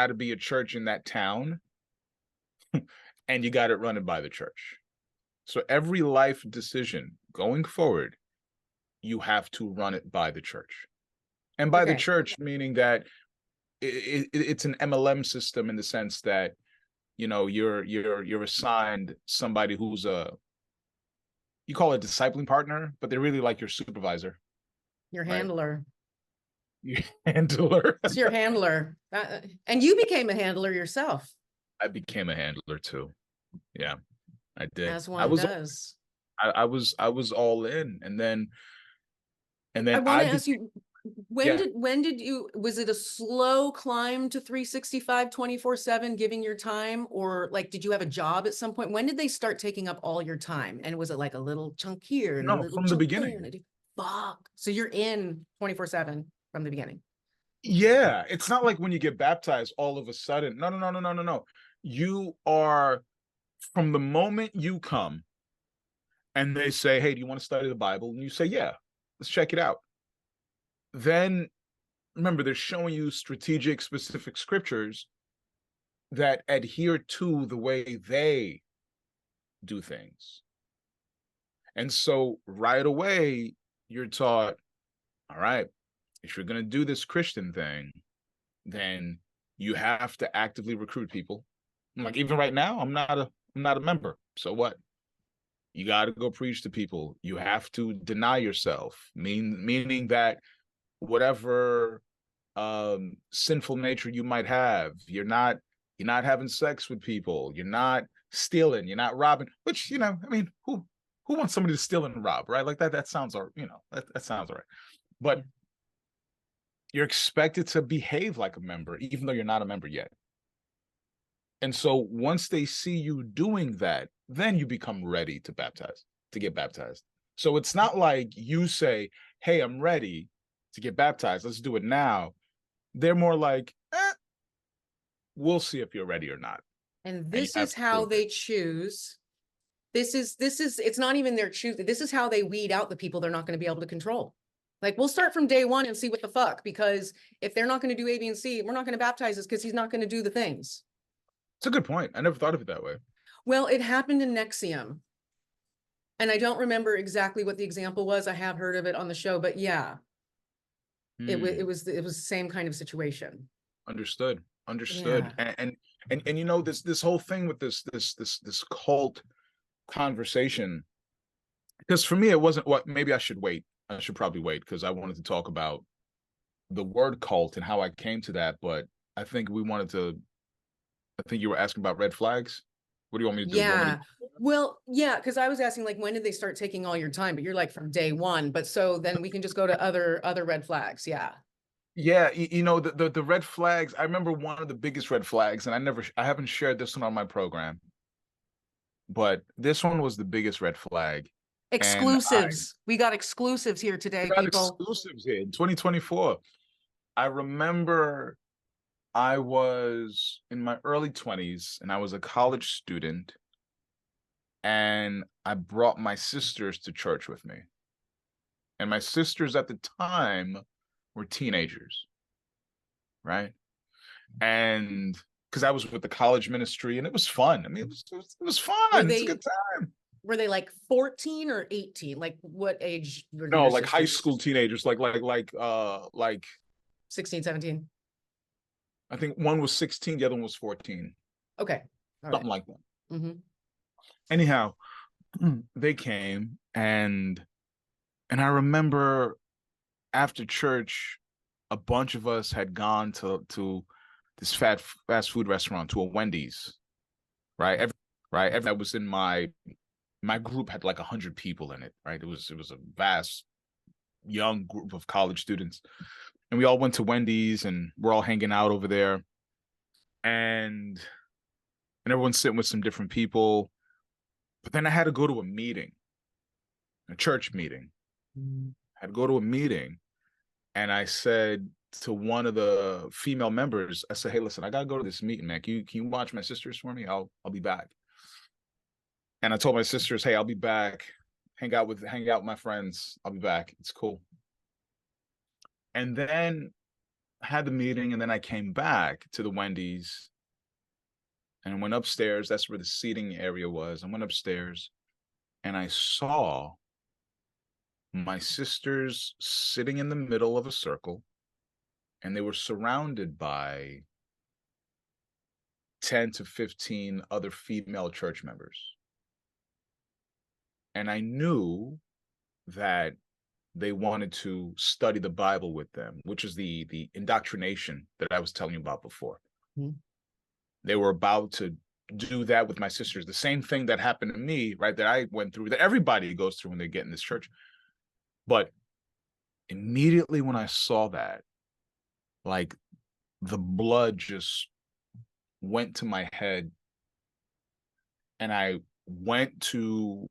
to be a church in that town, and you got to run it by the church. So every life decision going forward, you have to run it by the church. And by the church, meaning that it's an MLM system in the sense that, you're assigned somebody who's you call it a discipling partner, but they're really like your supervisor. Your handler. Your handler. It's your handler. And you became a handler yourself. I became a handler too. Yeah, I did. As one does. I was all in, and then I want to ask you, when did you, was it a slow climb to 365 24/7 giving your time, or like did you have a job at some point? When did they start taking up all your time? And was it like a little chunk here and a little from the chunk beginning? there? Fuck. So you're in 24/7 from the beginning. Yeah, it's not like when you get baptized all of a sudden. No. you are, from the moment you come and they say, hey, do you want to study the Bible? And you say, yeah, let's check it out. Then remember, they're showing you strategic, specific scriptures that adhere to the way they do things. And so right away, you're taught, all right, if you're going to do this Christian thing, then you have to actively recruit people. Like, even right now, I'm not a member. So what? You got to go preach to people. You have to deny yourself, meaning that whatever sinful nature you might have, you're not having sex with people, you're not stealing, you're not robbing, which, I mean, who wants somebody to steal and rob, right? Like that sounds, that sounds all right. But you're expected to behave like a member, even though you're not a member yet. And so once they see you doing that, then you become ready to get baptized. So it's not like you say, hey, I'm ready to get baptized, let's do it now. They're more like, we'll see if you're ready or not. And this is how they choose. This is, it's not even their choose. This is how they weed out the people they're not going to be able to control. Like, we'll start from day one and see what the fuck, because if they're not going to do A, B, and C, we're not going to baptize us because he's not going to do the things. It's a good point. I never thought of it that way. Well, it happened in Nexium. And I don't remember exactly what the example was. I have heard of it on the show, but yeah, it was the same kind of situation. Understood. Yeah. And this whole thing with this cult conversation, because for me it wasn't what, maybe I should probably wait, because I wanted to talk about the word cult and how I came to that, but I think you were asking about red flags. What do you want me to do? Yeah. Well, yeah, because I was asking, like, when did they start taking all your time? But you're like, from day one. But so then we can just go to other red flags. Yeah. Yeah, the red flags. I remember one of the biggest red flags, and I haven't shared this one on my program, but this one was the biggest red flag. Exclusives. We got exclusives here today, people. Exclusives here in 2024. I remember I was in my early 20s and I was a college student, and I brought my sisters to church with me. And my sisters at the time were teenagers, right? And because I was with the college ministry, and it was fun. I mean, it was fun. It's a good time. Were they like 14 or 18? Like, what age were No, like high school teenagers, like 16, 17. I think one was 16, the other one was 14. Okay. Something like that. Mm-hmm. Anyhow, they came, and I remember after church, a bunch of us had gone to this fast food restaurant, to a Wendy's, right? That was in my group had like 100 people in it, right? It was a vast young group of college students, and we all went to Wendy's, and we're all hanging out over there, and everyone's sitting with some different people. But then I had to go to a church meeting. I had to go to a meeting, and I said to one of the female members, I said, hey, listen, I gotta go to this meeting, man. Can you watch my sisters for me? I'll be back. And I told my sisters, hey, I'll be back. Hang out with my friends. I'll be back. It's cool. And then I had the meeting, and then I came back to the Wendy's and went upstairs. That's where the seating area was. I went upstairs, and I saw my sisters sitting in the middle of a circle, and they were surrounded by 10 to 15 other female church members. And I knew that they wanted to study the Bible with them, which is the indoctrination that I was telling you about before. Mm-hmm. They were about to do that with my sisters. The same thing that happened to me, right, that I went through, that everybody goes through when they get in this church. But immediately when I saw that, like, the blood just went to my head, and I went to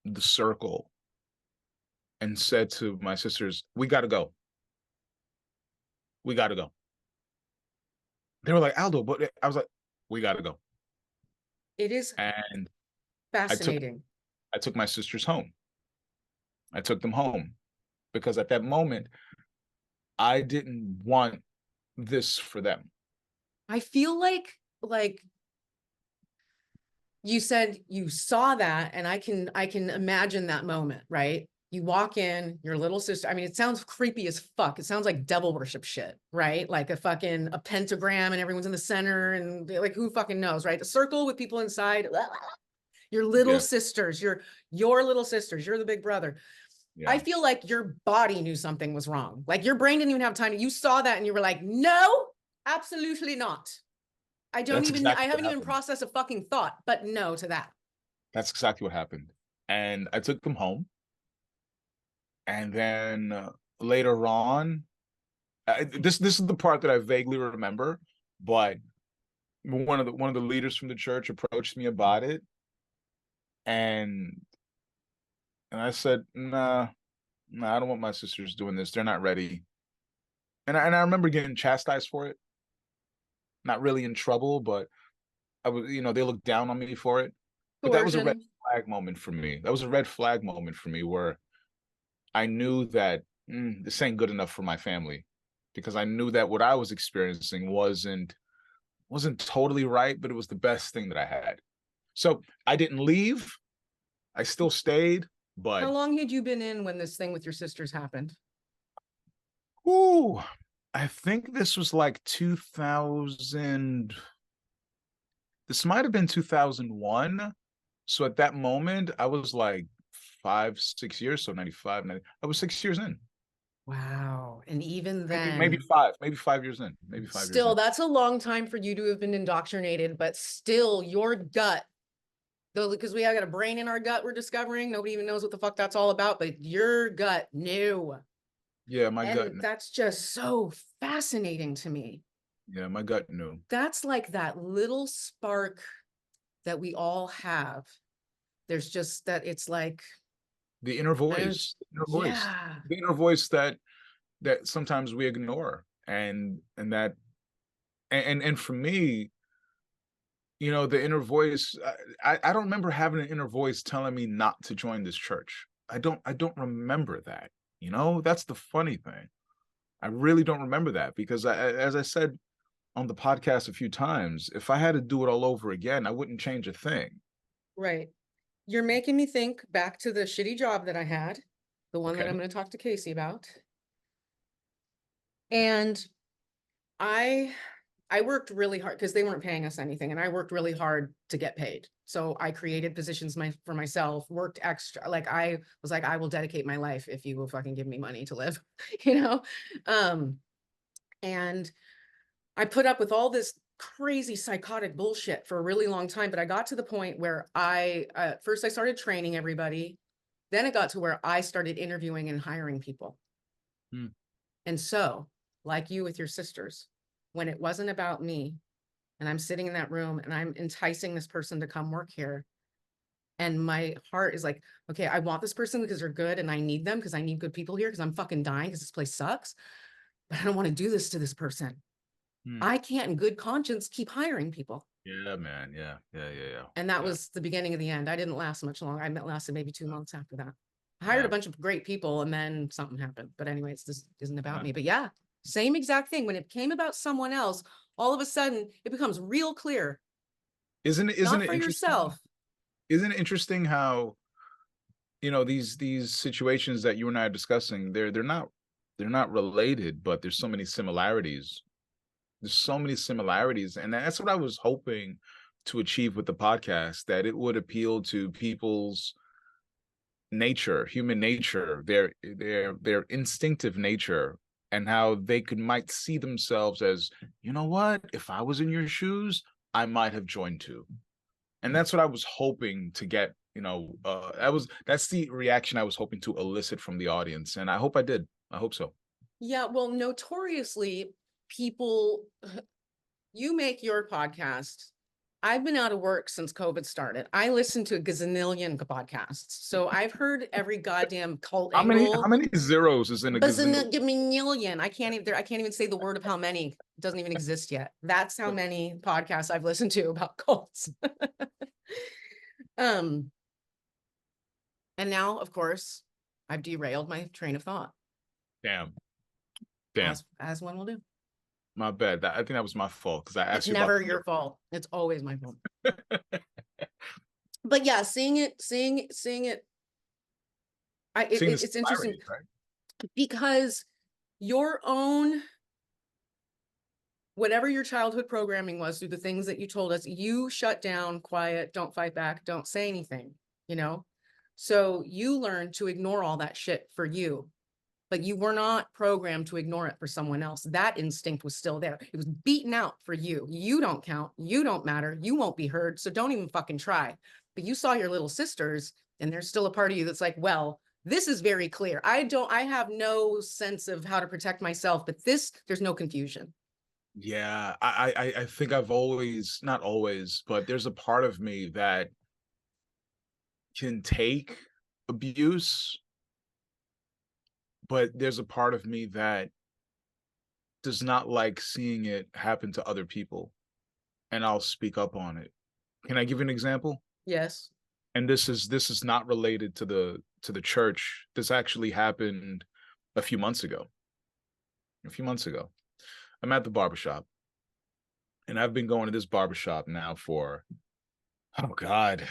the circle and said to my sisters, we got to go. We got to go. They were like, Aldo, but I was like, we got to go. It is And I took fascinating. I took my sisters home. I took them home because at that moment I didn't want this for them. I feel like you said you saw that, and I can imagine that moment, right? You walk in, your little sister. I mean, it sounds creepy as fuck. It sounds like devil worship shit, right? Like a pentagram and everyone's in the center, and like, who fucking knows, right? A circle with people inside. Your little Yeah, sisters, your little sisters, you're the big brother. I yeah. feel like your body knew something was wrong. Like your brain didn't even have time to, you saw that and you were like, no, absolutely not. That's I exactly what haven't even happened. processed a fucking thought, but no to that. That's exactly what happened. And I took them home. And then later on, this is the part that I vaguely remember, but one of the leaders from the church approached me about it, and I said, nah, nah, I don't want my sisters doing this. They're not ready. And I remember getting chastised for it. Not really in trouble, but I was, they looked down on me for it. But that was a red Coercion. flag moment for me. That was a red flag moment for me where I knew that this ain't good enough for my family, because I knew that what I was experiencing wasn't totally right, but it was the best thing that I had. So I didn't leave. I still stayed, but How long had you been in when this thing with your sisters happened? ooh, I think this was like 2000. This might have been 2001. So at that moment, I was like 5, 6 years. So 95, 90. I was 6 years in. Wow. And even Maybe then, maybe 5 years in, maybe 5 years still, in. that's a long time for you to have been indoctrinated, but still, your gut, though, because we got a brain in our gut, we're discovering. Nobody even knows what the fuck that's all about, but your gut knew. Yeah, my gut. And that's just so fascinating to me. Yeah, my gut knew. That's like that little spark that we all have. There's just that it's like, The inner I don't, voice, yeah, the inner voice that sometimes we ignore, and that and for me, the inner voice. I don't remember having an inner voice telling me not to join this church. I don't remember that. That's the funny thing. I really don't remember that because as I said on the podcast a few times, if I had to do it all over again, I wouldn't change a thing. right. You're making me think back to the shitty job that I had, the one that Okay. I'm going to talk to Casey about. And I I worked really hard because they weren't paying us anything, and I worked really hard to get paid. So I created positions for myself, worked extra. Like I was like, I will dedicate my life if you will fucking give me money to live, you know? Um, and I put up with all this crazy psychotic bullshit for a really long time, but I got to the point where first I started training everybody. Then it got to where I started interviewing and hiring people. Hmm. And so, like you with your sisters, when it wasn't about me, and I'm sitting in that room and I'm enticing this person to come work here, and my heart is like, okay, I want this person because they're good and I need them because I need good people here because I'm fucking dying because this place sucks, but I don't want to do this to this person. Hmm. I can't in good conscience keep hiring people. Yeah, man. Yeah, yeah, yeah, yeah, And that yeah, was the beginning of the end. I didn't last much longer. I lasted maybe 2 months after that. I hired a yeah, bunch of great people and then something happened. But anyways, this isn't about yeah. me. But yeah, same exact thing. When it came about someone else, all of a sudden it becomes real clear. Isn't Not it for interesting? yourself. Isn't it interesting how these situations that you and I are discussing, they're not related, but there's so many similarities. There's so many similarities, and that's what I was hoping to achieve with the podcast, that it would appeal to people's nature, human nature, their instinctive nature, and how they might see themselves as, you know what, if I was in your shoes, I might have joined too. And that's what I was hoping to get. That's the reaction I was hoping to elicit from the audience, and I hope I did. I hope so. Yeah, well, notoriously, people, you make your podcast. I've been out of work since COVID started. I listen to a gazillion podcasts. So I've heard every goddamn cult How angle. many zeros is in a gazillion? Gazillion. I can't even say the word of how many. It doesn't even exist yet. That's how many podcasts I've listened to about cults. And now, of course, I've derailed my train of thought. Damn. As one will do. My bad. I think that was my fault because I asked It's you never about your fault. It's always my fault. But yeah, seeing it, it's interesting, right? because your own, whatever your childhood programming was through the things that you told us, you shut down, quiet, don't fight back, don't say anything, you know? So you learned to ignore all that shit for you, but you were not programmed to ignore it for someone else. That instinct was still there. It was beaten out for you. You don't count. You don't matter. You won't be heard. So don't even fucking try. But you saw your little sisters, and there's still a part of you that's like, well, this is very clear. I have no sense of how to protect myself, but there's no confusion. Yeah, I think I've always, not always, but there's a part of me that can take abuse, but there's a part of me that does not like seeing it happen to other people, and I'll speak up on it. Can I give you an example? Yes. And this is not related to the church. This actually happened a few months ago. A few months ago. I'm at the barbershop, and I've been going to this barbershop now for, oh God,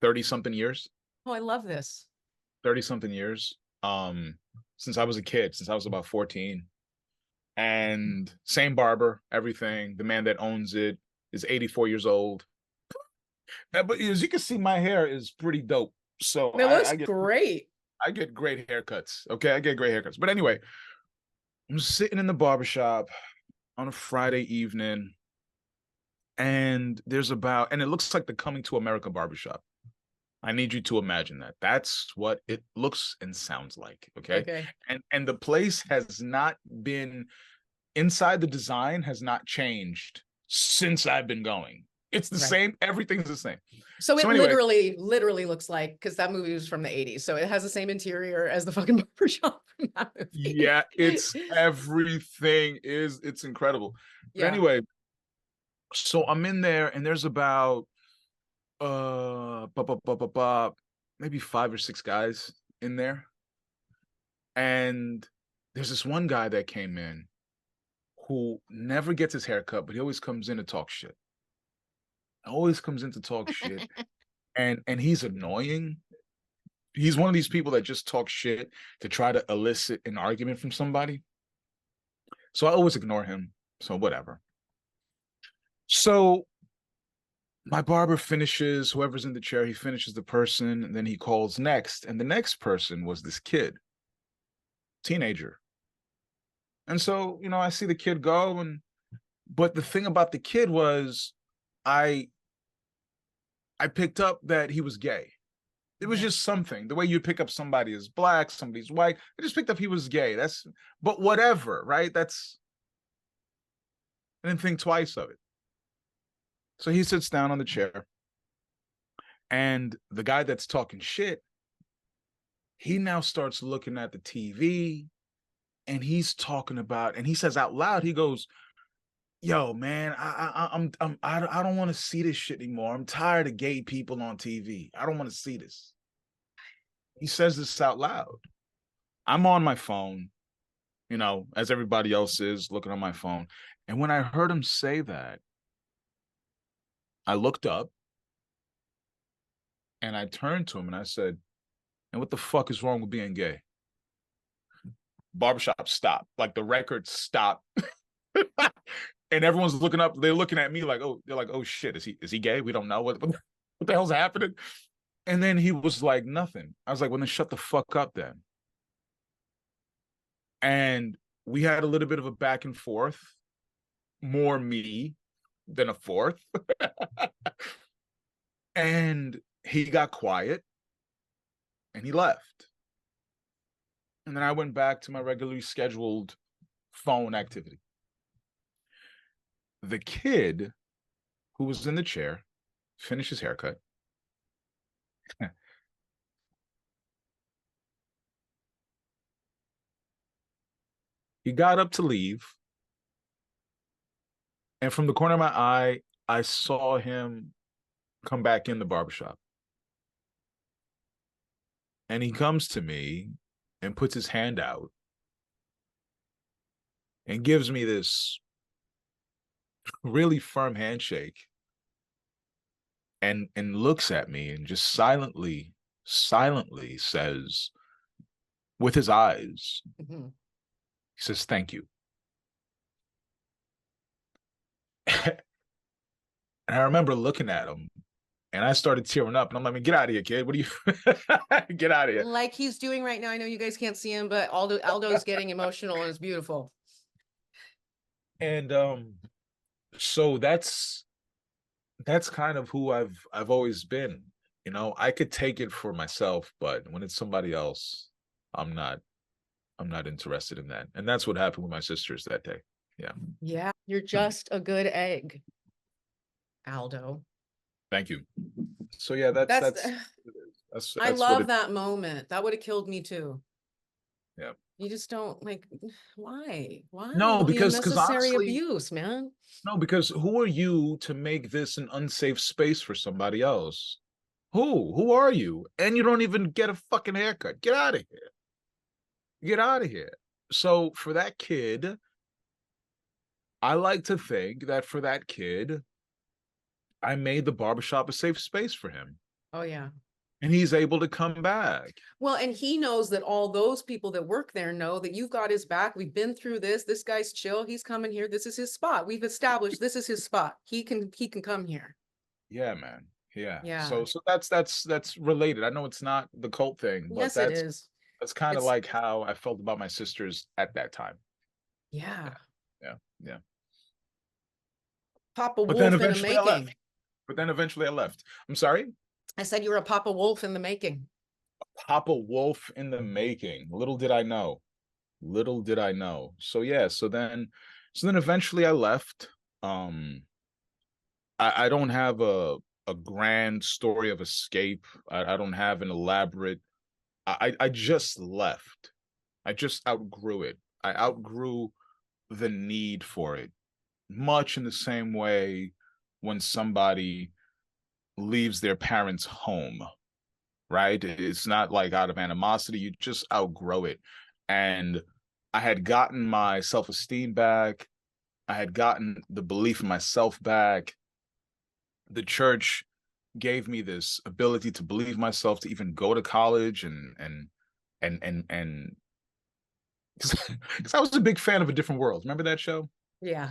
30 something years. Oh, I love this. 30 something years. Since I was a kid, since I was about 14. And same barber, everything. The man that owns it is 84 years old. But as you can see, my hair is pretty dope. So It looks great. I get great haircuts. Okay, I get great haircuts. But anyway, I'm sitting in the barbershop on a Friday evening, and and it looks like the Coming to America barbershop. I need you to imagine that. That's what it looks and sounds like. Okay. Okay. And the place has not been, inside the design has not changed since I've been going. It's the same. Everything's the same. So it anyway, literally looks like, because that movie was from the 80s. So it has the same interior as the fucking barbershop from that movie. Yeah, it's everything it's incredible. But anyway, so I'm in there, and there's about maybe 5 or 6 guys in there. And there's this one guy that came in who never gets his hair cut, but he always comes in to talk shit. Always comes in to talk shit. And he's annoying. He's one of these people that just talk shit to try to elicit an argument from somebody. So I always ignore him. So whatever. So my barber finishes, whoever's in the chair, he finishes the person, and then he calls next. And the next person was this kid, teenager. And so, I see the kid go, but the thing about the kid was I picked up that he was gay. It was just something. The way you pick up somebody is black, somebody's white. I just picked up he was gay. But whatever, right? I didn't think twice of it. So he sits down on the chair, and the guy that's talking shit, he now starts looking at the TV, and he's talking about, and he says out loud, he goes, "Yo, man, I don't want to see this shit anymore. I'm tired of gay people on TV. I don't want to see this." He says this out loud. I'm on my phone, as everybody else is, looking on my phone. And when I heard him say that, I looked up and I turned to him and I said, "And what the fuck is wrong with being gay?" Barbershop stopped. Like the record stopped. And everyone's looking up. They're looking at me like, oh, they're like, "Oh shit, is he gay? We don't know what the hell's happening." And then he was like, "Nothing." I was like, "Well, then shut the fuck up then." And we had a little bit of a back and forth, more me than a fourth. And he got quiet and he left. And then I went back to my regularly scheduled phone activity. The kid who was in the chair, finished his haircut. He got up to leave, and from the corner of my eye, I saw him come back in the barbershop. And he comes to me and puts his hand out and gives me this really firm handshake and looks at me and just silently says with his eyes, Mhm. he says, "Thank you." And I remember looking at him and I started tearing up. And I'm like, "Get out of here, kid. What do you get out of here?" Like he's doing right now. I know you guys can't see him, but Aldo's getting emotional and it's beautiful. And so that's kind of who I've always been. You know, I could take it for myself, but when it's somebody else, I'm not I'm not interested in that. And that's what happened with my sisters that day. Yeah. Yeah, you're just a good egg, Aldo. Thank you. So yeah, That's I that's what love it that moment. That would have killed me too. yeah. You just don't like why? Why No, all the because unnecessary honestly, abuse, man? no, because who are you to make this an unsafe space for somebody else? Who? Who are you? And you don't even get a fucking haircut. Get out of here. Get out of here. So for that kid, I like to think that for that kid, I made the barbershop a safe space for him. Oh yeah. And he's able to come back. Well, and he knows that all those people that work there know that you've got his back. We've been through this. This guy's chill. He's coming here. This is his spot. We've established this is his spot. He can come here. Yeah, man. Yeah. Yeah. So that's related. I know it's not the cult thing, but Yes, it is. that's kind of It's like how I felt about my sisters at that time. yeah. Yeah. Yeah. Yeah. Papa But then Wolf in the eventually I making. left. But then eventually I left. I'm sorry? I said you were a Papa Wolf in the making. Papa Wolf in the making. Little did I know. Little did I know. So yeah, so then eventually I left. Um I don't have a grand story of escape. I don't have an elaborate I just left. I just outgrew it. I outgrew the need for it. Much in the same way when somebody leaves their parents' home, right? It's not like out of animosity, you just outgrow it. And I had gotten my self-esteem back. I had gotten the belief in myself back. The church gave me this ability to believe myself to even go to college and because I was a big fan of A Different World. Remember that show? Yeah.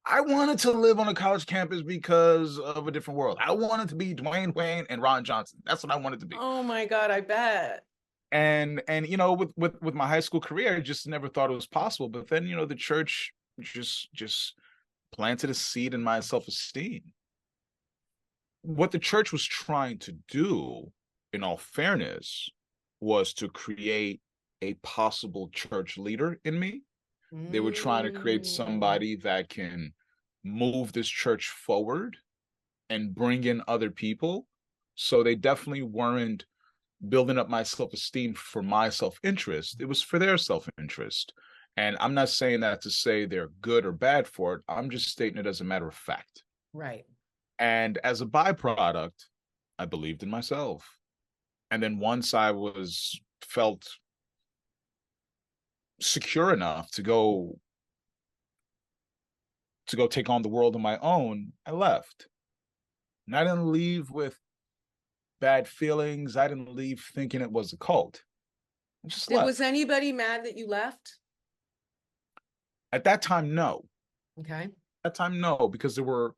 I wanted to live on a college campus because of A Different World. I wanted to be Dwayne Wayne and Ron Johnson. That's what I wanted to be. Oh my God, I bet. And you know, with my high school career, I just never thought it was possible. But then, you know, the church just planted a seed in my self-esteem. What the church was trying to do, in all fairness, was to create a possible church leader in me. They were trying to create Mm, somebody that can move this church forward and bring in other people. So they definitely weren't building up my self-esteem for my self-interest. It was for their self-interest. And I'm not saying that to say they're good or bad for it. I'm just stating it as a matter of fact. right. And as a byproduct, I believed in myself. And then once I was felt secure enough to go take on the world on my own, I left. And I didn't leave with bad feelings. I didn't leave thinking it was a cult. I just Was left. anybody mad that you left? At that time, no. Okay. At that time, no, because there were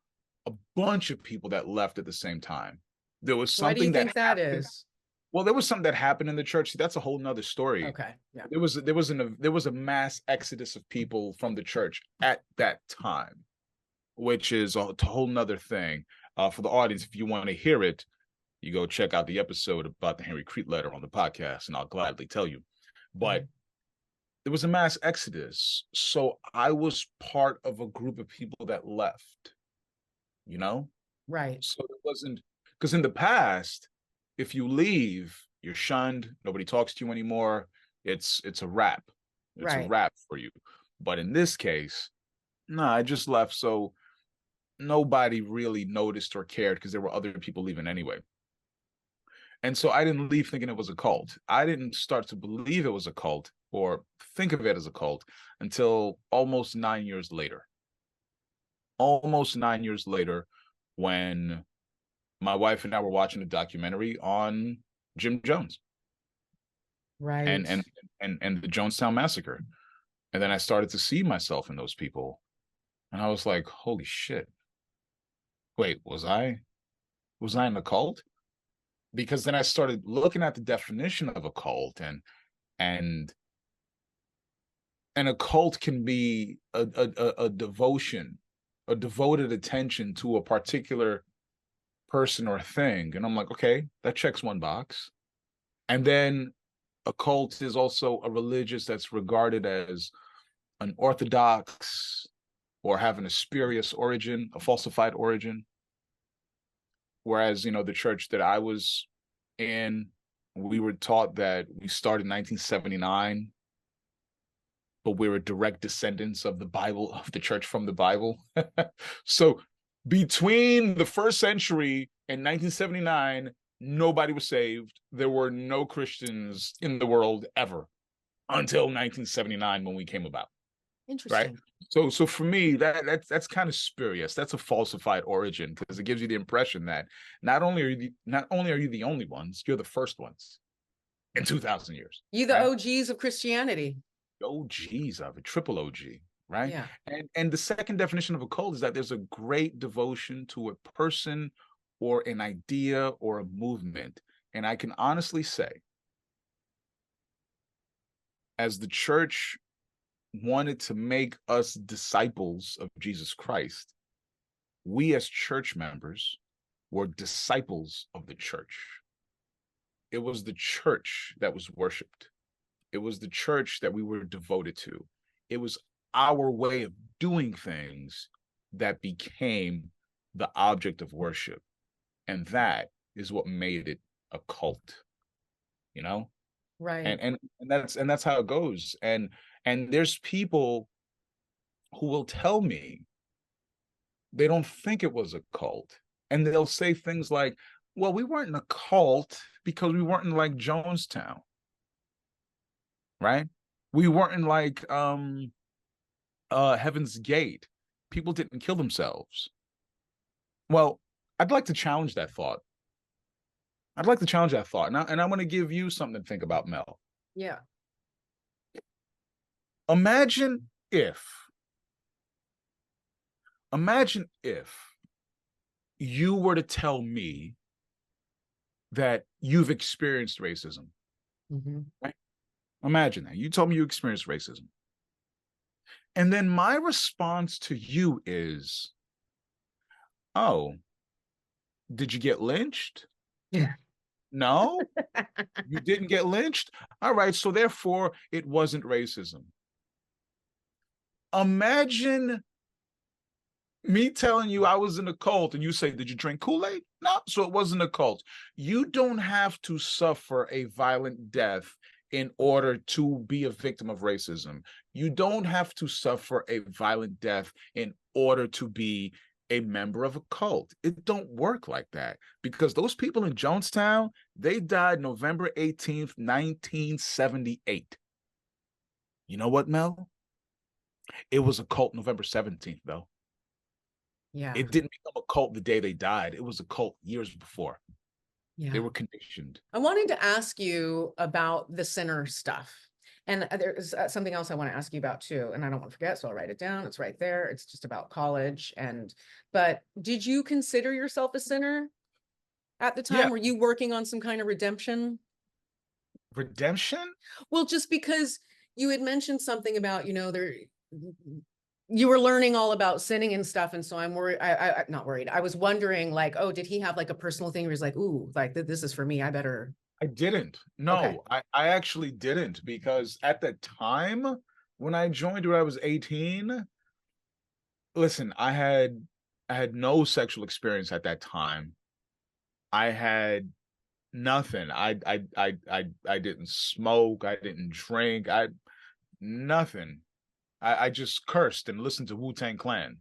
a bunch of people that left at the same time. There was Why do you something that think that happened. is? Well, there was something that happened in the church. That's a whole nother story. Okay. Yeah. There was a mass exodus of people from the church at that time, which is a whole nother thing. For the audience, if you want to hear it, you go check out the episode about the Henry Crete letter on the podcast, and I'll gladly tell you. But there was a mass exodus. So I was part of a group of people that left. you know? Right. So it wasn't, because in the past, if you leave, you're shunned, nobody talks to you anymore. It's a wrap. It's a Right. wrap for you. But in this case, no, I just left. So nobody really noticed or cared because there were other people leaving anyway. And so I didn't leave thinking it was a cult. I didn't start to believe it was a cult or think of it as a cult until almost 9 years later. Almost 9 years later, when my wife and I were watching a documentary on Jim Jones and Right. and and the Jonestown massacre. And then I started to see myself in those people. And I was like, holy shit. Wait, was I in a cult? Because then I started looking at the definition of a cult, and a cult can be a devotion, a devoted attention to a particular person or thing. And I'm like, okay, that checks one box. And then a cult is also a religious that's regarded as an orthodox or having a spurious origin, a falsified origin. Whereas, the church that I was in, we were taught that we started in 1979, but we're direct descendants of the Bible, of the church from the Bible. So between the first century and 1979, nobody was saved. There were no Christians in the world ever until 1979 when we came about. Right. Interesting. So for me, that's kind of spurious. That's a falsified origin because it gives you the impression that not only are you the only ones, you're the first ones in 2,000 years. You the Right. OGs of Christianity. OGs of a triple OG. Right. Yeah. And the second definition of a cult is that there's a great devotion to a person or an idea or a movement. And I can honestly say, as the church wanted to make us disciples of Jesus Christ, we as church members were disciples of the church. It was the church that was worshiped. It was the church that we were devoted to. It was our way of doing things that became the object of worship. And that is what made it a cult, you know? Right. And that's how it goes. And there's people who will tell me they don't think it was a cult. And they'll say things like, well, we weren't in a cult because we weren't in like Jonestown, right? We weren't in like Heaven's Gate. People didn't kill themselves. Well, I'd like to challenge that thought. I'd like to challenge that thought. And I want to give you something to think about, Mel. Yeah. Imagine if, you were to tell me that you've experienced racism. Mm-hmm. Right? Imagine that. You told me you experienced racism. And then my response to you is, oh, did you get lynched? Yeah. No, you didn't get lynched. All right. So therefore, it wasn't racism. Imagine me telling you I was in a cult and you say, did you drink Kool-Aid? No, so it wasn't a cult. You don't have to suffer a violent death in order to be a victim of racism. You don't have to suffer a violent death in order to be a member of a cult. It don't work like that because those people in Jonestown, they died November 18th, 1978. You know what, Mel? It was a cult November 17th, though. Yeah. It didn't become a cult the day they died. It was a cult years before. Yeah. They were conditioned. I wanted to ask you about the sinner stuff. And there's something else I want to ask you about too. And I don't want to forget, so I'll write it down. It's right there. It's just about college. But did you consider yourself a sinner at the time? Yeah. Were you working on some kind of redemption? Redemption? Well, just because you had mentioned something about, you were learning all about sinning and stuff. And so I'm worried, I not worried. I was wondering like, oh, did he have like a personal thing where he's like, ooh, like this is for me. I better. I didn't. No, Okay. I actually didn't because at that time when I joined when I was 18, listen, I I had no sexual experience at that time. I had nothing. I didn't smoke. I didn't drink. Nothing. I just cursed and listened to Wu-Tang Clan.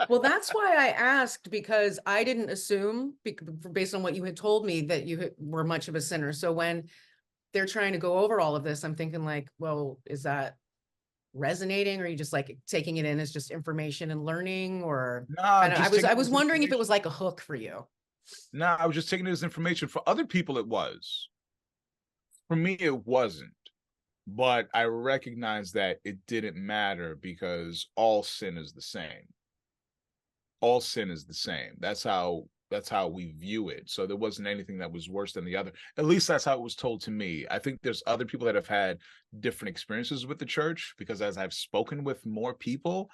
Well, that's why I asked, because I didn't assume, based on what you had told me, that you were much of a sinner. So when they're trying to go over all of this, I'm thinking like, well, is that resonating, or are you just like taking it in as just information and learning? Or I Nah, don't, just taking I it was as wondering if it was information. like a hook for you. Nah, I was just taking it as information. For other people, it was. For me, it wasn't. But I recognize that it didn't matter because all sin is the same. All sin is the same. That's how we view it. So there wasn't anything that was worse than the other. At least that's how it was told to me. I think there's other people that have had different experiences with the church, because as I've spoken with more people,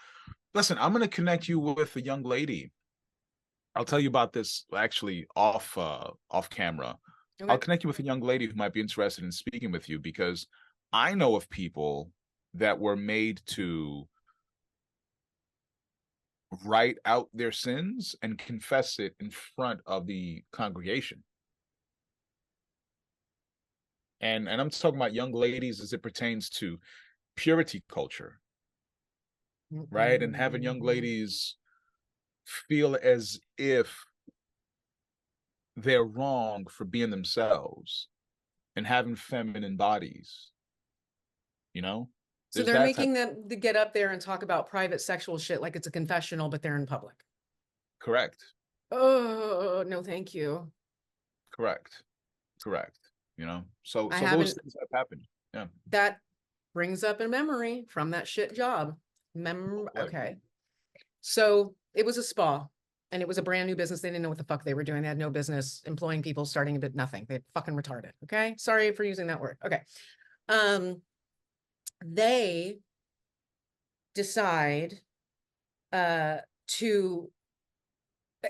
listen, I'm going to connect you with a young lady. I'll tell you about this actually off camera. I'll Okay. connect you with a young lady who might be interested in speaking with you, because I know of people that were made to write out their sins and confess it in front of the congregation. And I'm talking about young ladies as it pertains to purity culture, right? And having young Mm-mm. ladies feel as if they're wrong for being themselves and having feminine bodies, you know? So There's they're that type. making them to get up there and talk about private sexual shit like it's a confessional, but they're in public. Correct. Oh, no, thank you. Correct. Correct. You know? So I those haven't, things have happened. Yeah. that brings up a memory from that shit job. Like, Okay. So it was a spa, and it was a brand new business. They didn't know what the fuck they were doing. They had no business employing people, starting a bit nothing. They fucking retarded. Okay. Sorry for using that word. Okay. Um, they decide to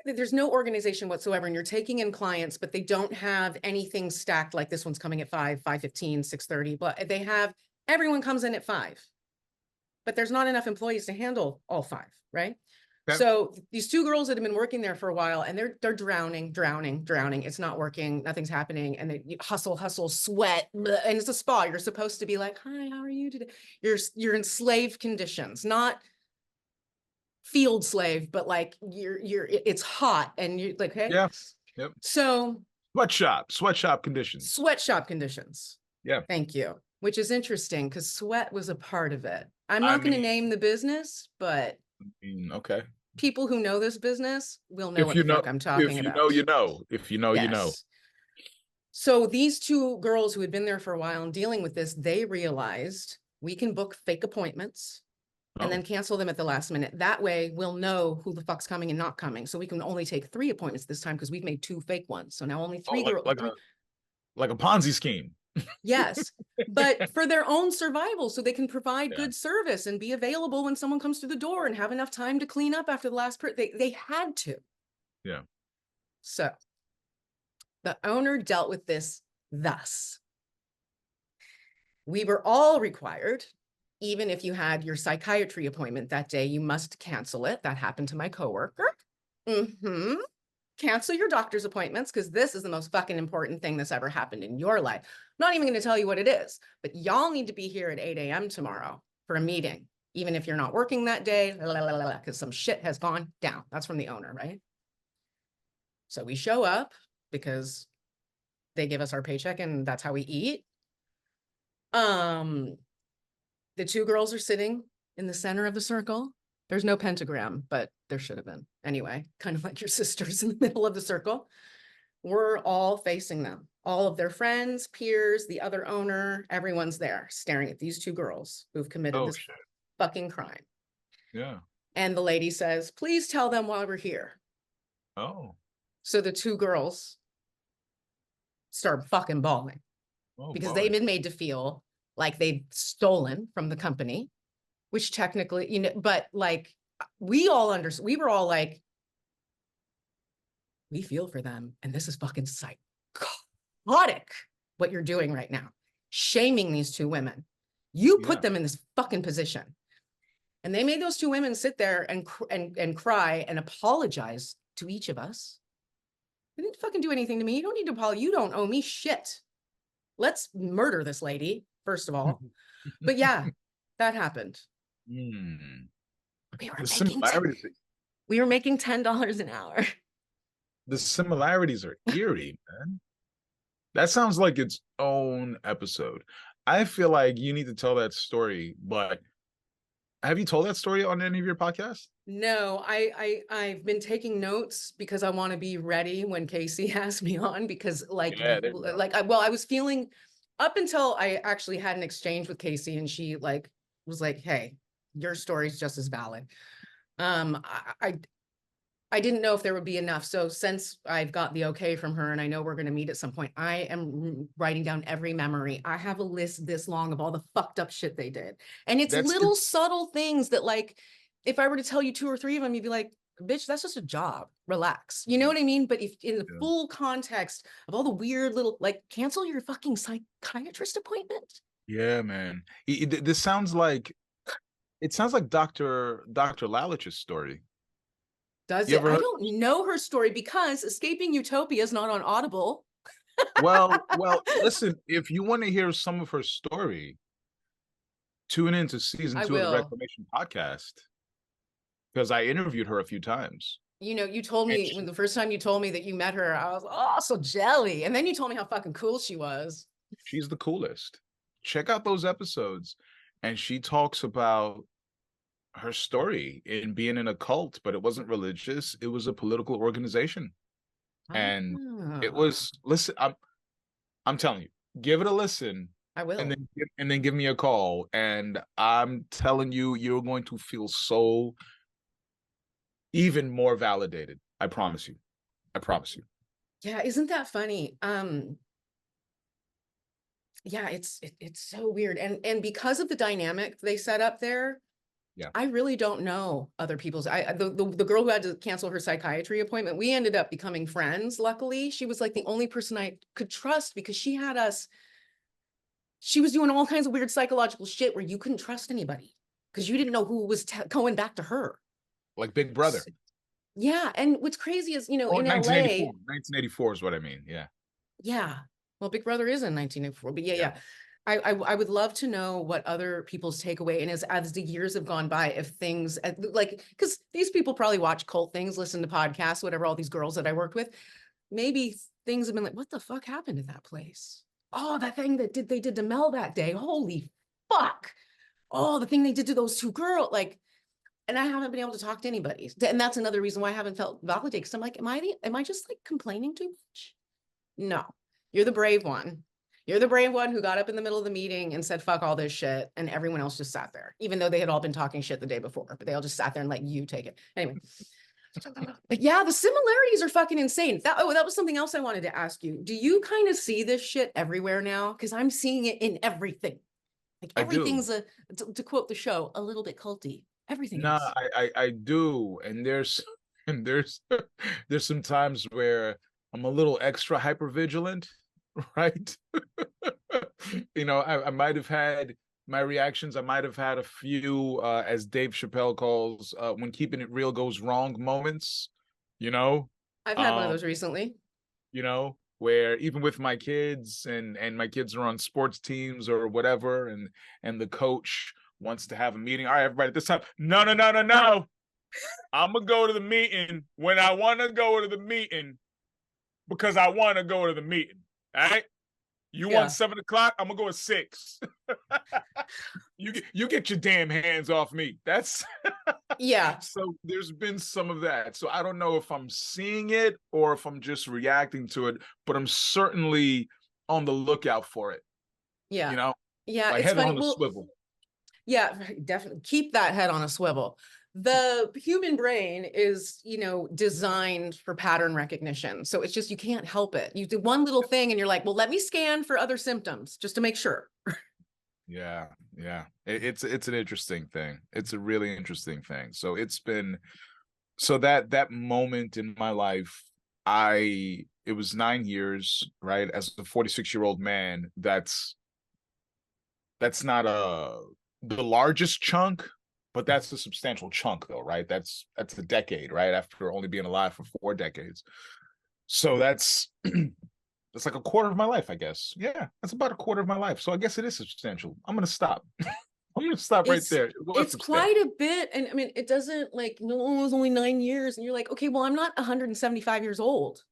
there's no organization whatsoever, and you're taking in clients, but they don't have anything stacked like this one's coming at 5, 5:15, 6:30, but they have everyone comes in at 5, but there's not enough employees to handle all 5, right? okay. So these 2 girls that have been working there for a while, and they're drowning. It's not working, nothing's happening, and they hustle, sweat, bleh, and it's a spa. You're supposed to be like, hi, how are you today? You're in slave conditions, not field slave, but like it's hot and you're like, okay. Yeah. Yep. So Sweatshop conditions. sweatshop conditions. Yeah. Thank you. Which is interesting because sweat was a part of it. I'm I not going to mean, name the business, but okay. people who know this business will know If what you the know, fuck I'm if talking you know, about. you know. If you know, you know. Yes. So these 2 girls who had been there for a while and dealing with this, they realized we can book fake appointments and then Oh, cancel them at the last minute. That way we'll know who the fuck's coming and not coming. So we can only take 3 appointments this time because we've made 2 fake ones. So now only oh, 3 girls, 3. like a Ponzi scheme. Yes. But for their own survival, so they can provide Yeah. good service and be available when someone comes through the door and have enough time to clean up after the last they had to. Yeah. So the owner dealt with this thus. We were all required, even if you had your psychiatry appointment that day, you must cancel it. That happened to my coworker. Mm-hmm. Cancel your doctor's appointments because this is the most fucking important thing that's ever happened in your life. I'm not even going to tell you what it is, but y'all need to be here at 8 a.m. tomorrow for a meeting, even if you're not working that day, because some shit has gone down. That's from the owner, right? So we show up because they give us our paycheck and that's how we eat. The 2 girls are sitting in the center of the circle. There's no pentagram, but there should have been. Anyway, kind of like your sisters in the middle of the circle. We're all facing them. All of their friends, peers, the other owner, everyone's there staring at these 2 girls who've committed Oh this shit. fucking crime. Yeah. And the lady says, please tell them why we're here. Oh. So the 2 girls start fucking bawling Oh because boy. they've been made to feel like they've stolen from the company, which technically, but like we were all like, we feel for them. And this is fucking psychotic what you're doing right now. Shaming these 2 women. You put Yeah. them in this fucking position. And they made those two women sit there and cry and apologize to each of us. They didn't fucking do anything to me. You don't need to apologize. You don't owe me shit. Let's murder this lady, first of all. But yeah, that happened. Mm. We were The making similarities, we were making $10 an hour. the similarities are eerie, man. That sounds like its own episode. I feel like you need to tell that story, but have you told that story on any of your podcasts? No, I've been taking notes because I want to be ready when Casey has me on, because Yeah, there you go. I was feeling up until I actually had an exchange with Casey, and she like was like, "Hey, your story's just as valid." I didn't know if there would be enough. So since I've got the okay from her and I know we're going to meet at some point, I am writing down every memory. I have a list this long of all the fucked up shit they did. And it's That's little subtle things that, like, if I were to tell you two or three of them, you'd be like, bitch, that's just a job. Relax. You know what I mean? But if in the yeah. full context of all the weird little, like, cancel your fucking psychiatrist appointment. Yeah, man. This sounds like it sounds like Dr. Lalich's story. Does You it? ever I heard? don't know her story because Escaping Utopia is not on Audible. Well, listen, if you want to hear some of her story, tune into season I 2 of the will. Reclamation podcast because I interviewed her a few times. You know, you told And me when the first time you told me that you met her, I was, oh, so jelly. And then you told me how fucking cool she was. she's the coolest. Check out those episodes. And she talks about her story in being in a cult, but it wasn't religious, it was a political organization. And it Ah, was, listen, I'm telling you, give it a listen I and will. then give me a call. And I'm telling you, you're going to feel so even more validated. I promise you. I promise you. Yeah, isn't that funny? Yeah, it's so weird. And because of the dynamic they set up there, Yeah. I really don't know other people's. The girl who had to cancel her psychiatry appointment, we ended up becoming friends. Luckily, she was like the only person I could trust because she had us. She was doing all kinds of weird psychological shit where you couldn't trust anybody because you didn't know who was going back to her. Like Big Brother. Yeah, and what's crazy is, Oh, in 1984. LA, 1984 is what I mean. Yeah. yeah. Well, Big Brother is in 1984, but yeah, Yeah. yeah. I would love to know what other people's takeaway, and as the years have gone by, if things like, because these people probably watch cult things, listen to podcasts, whatever, all these girls that I worked with, maybe things have been like, what the fuck happened to that place? Oh, that thing they did to Mel that day. Holy fuck. Oh, the thing they did to those two girls. Like, and I haven't been able to talk to anybody. And that's another reason why I haven't felt validated. Because I'm like, am I just like complaining too much? No, you're the brave one. You're the brave one who got up in the middle of the meeting and said, fuck all this shit. And everyone else just sat there, even though they had all been talking shit the day before, but they all just sat there and let you take it. Anyway. But yeah, the similarities are fucking insane. That was something else I wanted to ask you. Do you kind of see this shit everywhere now? Because I'm seeing it in everything. Like I do. everything's to quote the show, a little bit culty. Everything No, is. I do. And there's and there's some times where I'm a little extra hyper vigilant, right? I might have had my reactions. I might have had a few, as Dave Chappelle calls, when keeping it real goes wrong moments. You know, I've had one of um, those recently. where even with my kids and my kids are on sports teams or whatever, and the coach wants to have a meeting. All right, everybody, at this time, no, no, no, no, no. I'm gonna go to the meeting when I want to go to the meeting because I want to go to the meeting. All right. You want Yeah. 7 o'clock? I'm gonna go at 6. You get your damn hands off me. That's Yeah. so there's been some of that. So I don't know if I'm seeing it or if I'm just reacting to it, but I'm certainly on the lookout for it, Yeah. you know, Yeah. like It's head funny. on the Well, swivel. yeah, definitely keep that head on a swivel. The human brain is, designed for pattern recognition. So it's just, you can't help it. You do one little thing and you're like, well, let me scan for other symptoms just to make sure. Yeah, yeah. It's an interesting thing. It's a really interesting thing. So it's been that moment in my life, it was 9 years, right? As a 46-year-old man, that's not the largest chunk, but that's a substantial chunk though, right? That's a decade, right? After only being alive for 4 decades. So that's that's like a quarter of my life, I guess. Yeah, that's about a quarter of my life. So I guess it is substantial. I'm gonna stop. I'm gonna stop right It's there. It was it's substantial. quite a bit. And I mean, it doesn't like, no, it was only 9 years. And you're like, okay, well, I'm not 175 years old.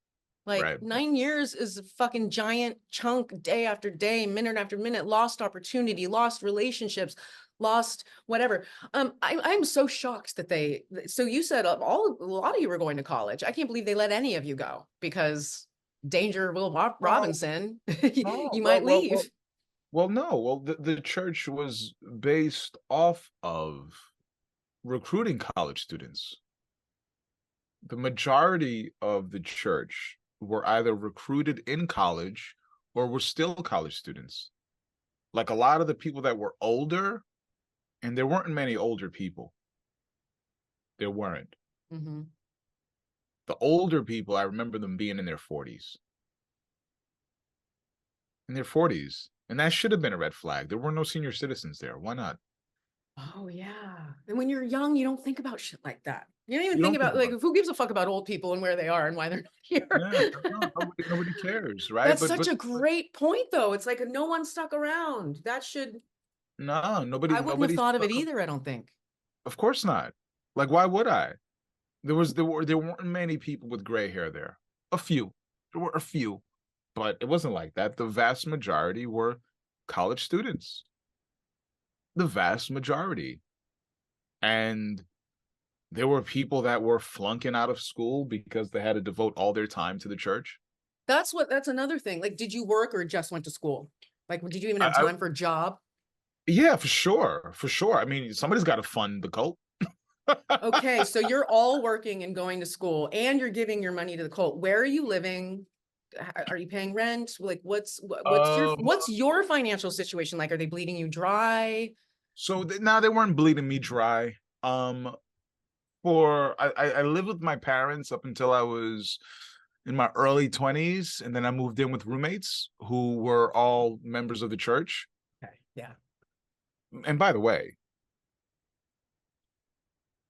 Like Right. 9 years is a fucking giant chunk, day after day, minute after minute, lost opportunity, lost relationships, lost whatever. I'm so shocked that so you said a lot of you were going to college. I can't believe they let any of you go because danger, Will Oh, Robinson, no. you might leave. Well, no. Well, the church was based off of recruiting college students. The majority of the church were either recruited in college or were still college students. Like a lot of the people that were older, and there weren't many older people. There weren't. Mm-hmm. The older people, I remember them being in their 40s. In their 40s. And that should have been a red flag. There were no senior citizens there. Why not? Oh yeah. And when you're young, you don't think about shit like that. You don't even You think don't think about like about who gives a fuck about old people and where they are and why they're not it. here. Yeah, no, nobody cares, right? That's But such a great point though. It's like no one stuck around. That should no, I wouldn't have nobody thought of it stuck. either, I don't think. Of course not. Like, why would I? There weren't many people with gray hair there. A few. There were a few, but it wasn't like that. The vast majority were college students. The vast majority. And there were people that were flunking out of school because they had to devote all their time to the church. That's another thing. Like, did you work or just went to school? Like, did you even have I time for a job? Yeah, for sure. For sure. I mean, somebody's got to fund the cult. Okay, so you're all working and going to school and you're giving your money to the cult. Where are you living? Are you paying rent? Like Um, what's your financial situation like? Are they bleeding you dry? so now they weren't bleeding me dry. I lived with my parents up until I was in my early 20s, and then I moved in with roommates who were all members of the church. Okay, yeah. And by the way,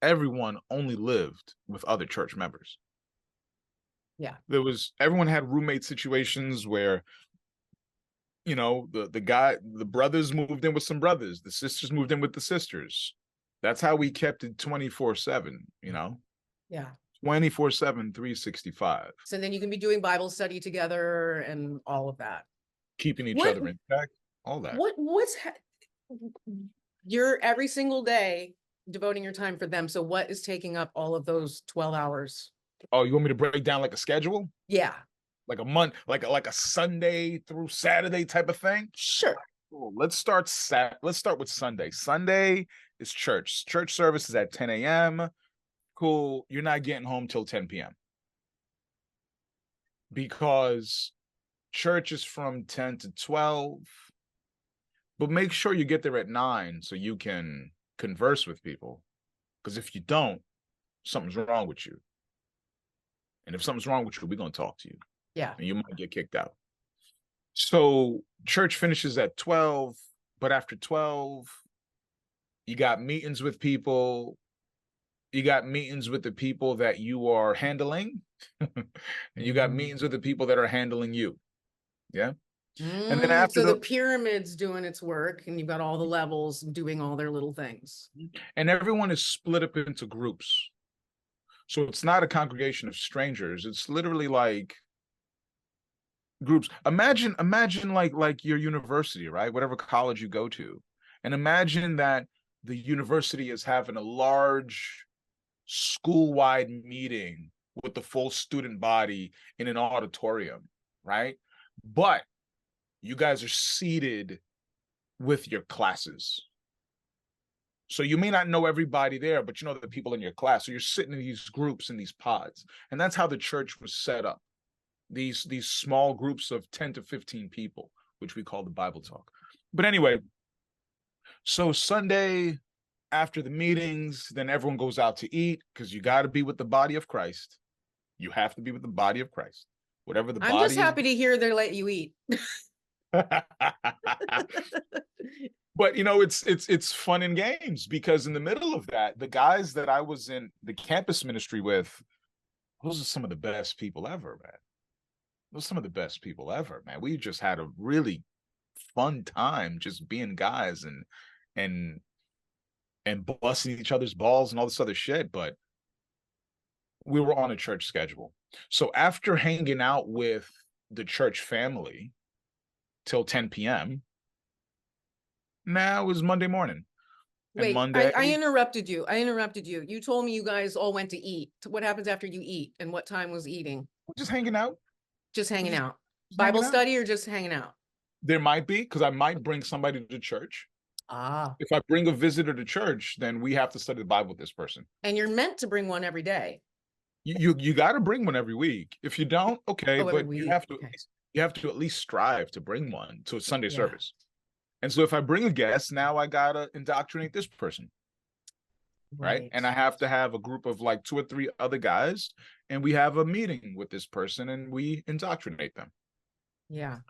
everyone only lived with other church members. Yeah. Everyone had roommate situations where, the brothers moved in with some brothers, the sisters moved in with the sisters. That's how we kept it 24/7, Yeah. 24/7, 365, So then you can be doing Bible study together and all of that. keeping each What other intact, all that. what's you're every single day devoting your time for them. So what is taking up all of those 12 hours? Oh, you want me to break down like a schedule? Yeah, Like a month, like a Sunday through Saturday type of thing? sure. Cool. Let's start with Sunday. Sunday is church. Church service is at 10 a.m. Cool. You're not getting home till 10 p.m. because church is from 10 to 12. But make sure you get there at 9 so you can converse with people. Because if you don't, something's wrong with you. And if something's wrong with you, we're going to talk to you. Yeah. And you might get kicked out. So church finishes at 12, but after 12, you got meetings with people. You got meetings with the people that you are handling. And you got meetings with the people that are handling you. Yeah. And then after So the pyramid's doing its work and you've got all the levels doing all their little things. and everyone is split up into groups. So it's not a congregation of strangers. It's literally like groups. Imagine like your university, right? Whatever college you go to. And imagine that the university is having a large school-wide meeting with the full student body in an auditorium, right? But you guys are seated with your classes. So you may not know everybody there, but you know the people in your class. So you're sitting in these groups, in these pods. And that's how the church was set up. These small groups of 10 to 15 people, which we call the Bible talk. But anyway, so Sunday after the meetings, then everyone goes out to eat because you got to be with the body of Christ. You have to be with the body of Christ. Whatever the I'm just body is. happy to hear they let you eat. But But it's fun and games, because in the middle of that, the guys that I was in the campus ministry with, those are some of the best people ever, man. Those are some of the best people ever, man. We just had a really fun time just being guys and and busting each other's balls and all this other shit. But we were on a church schedule. So after hanging out with the church family till 10 p.m., now it was Monday morning. And Wait, Monday, I interrupted you. I interrupted you. You told me you guys all went to eat. What happens after you eat, and what time was eating? we're just hanging out. Just hanging Just, out. just Bible hanging out. study or just hanging out? There might be, because I might bring somebody to church. Ah, If I bring a visitor to church, then we have to study the Bible with this person. and you're meant to bring one every day. You got to bring one every week. If you don't, okay, Oh, every but you week. have to Okay. you have to at least strive to bring one to a Sunday Yeah. service. And so if I bring a guest, now I gotta indoctrinate this person, right? And I have to have a group of like 2 or 3 other guys, and we have a meeting with this person and we indoctrinate them. Yeah.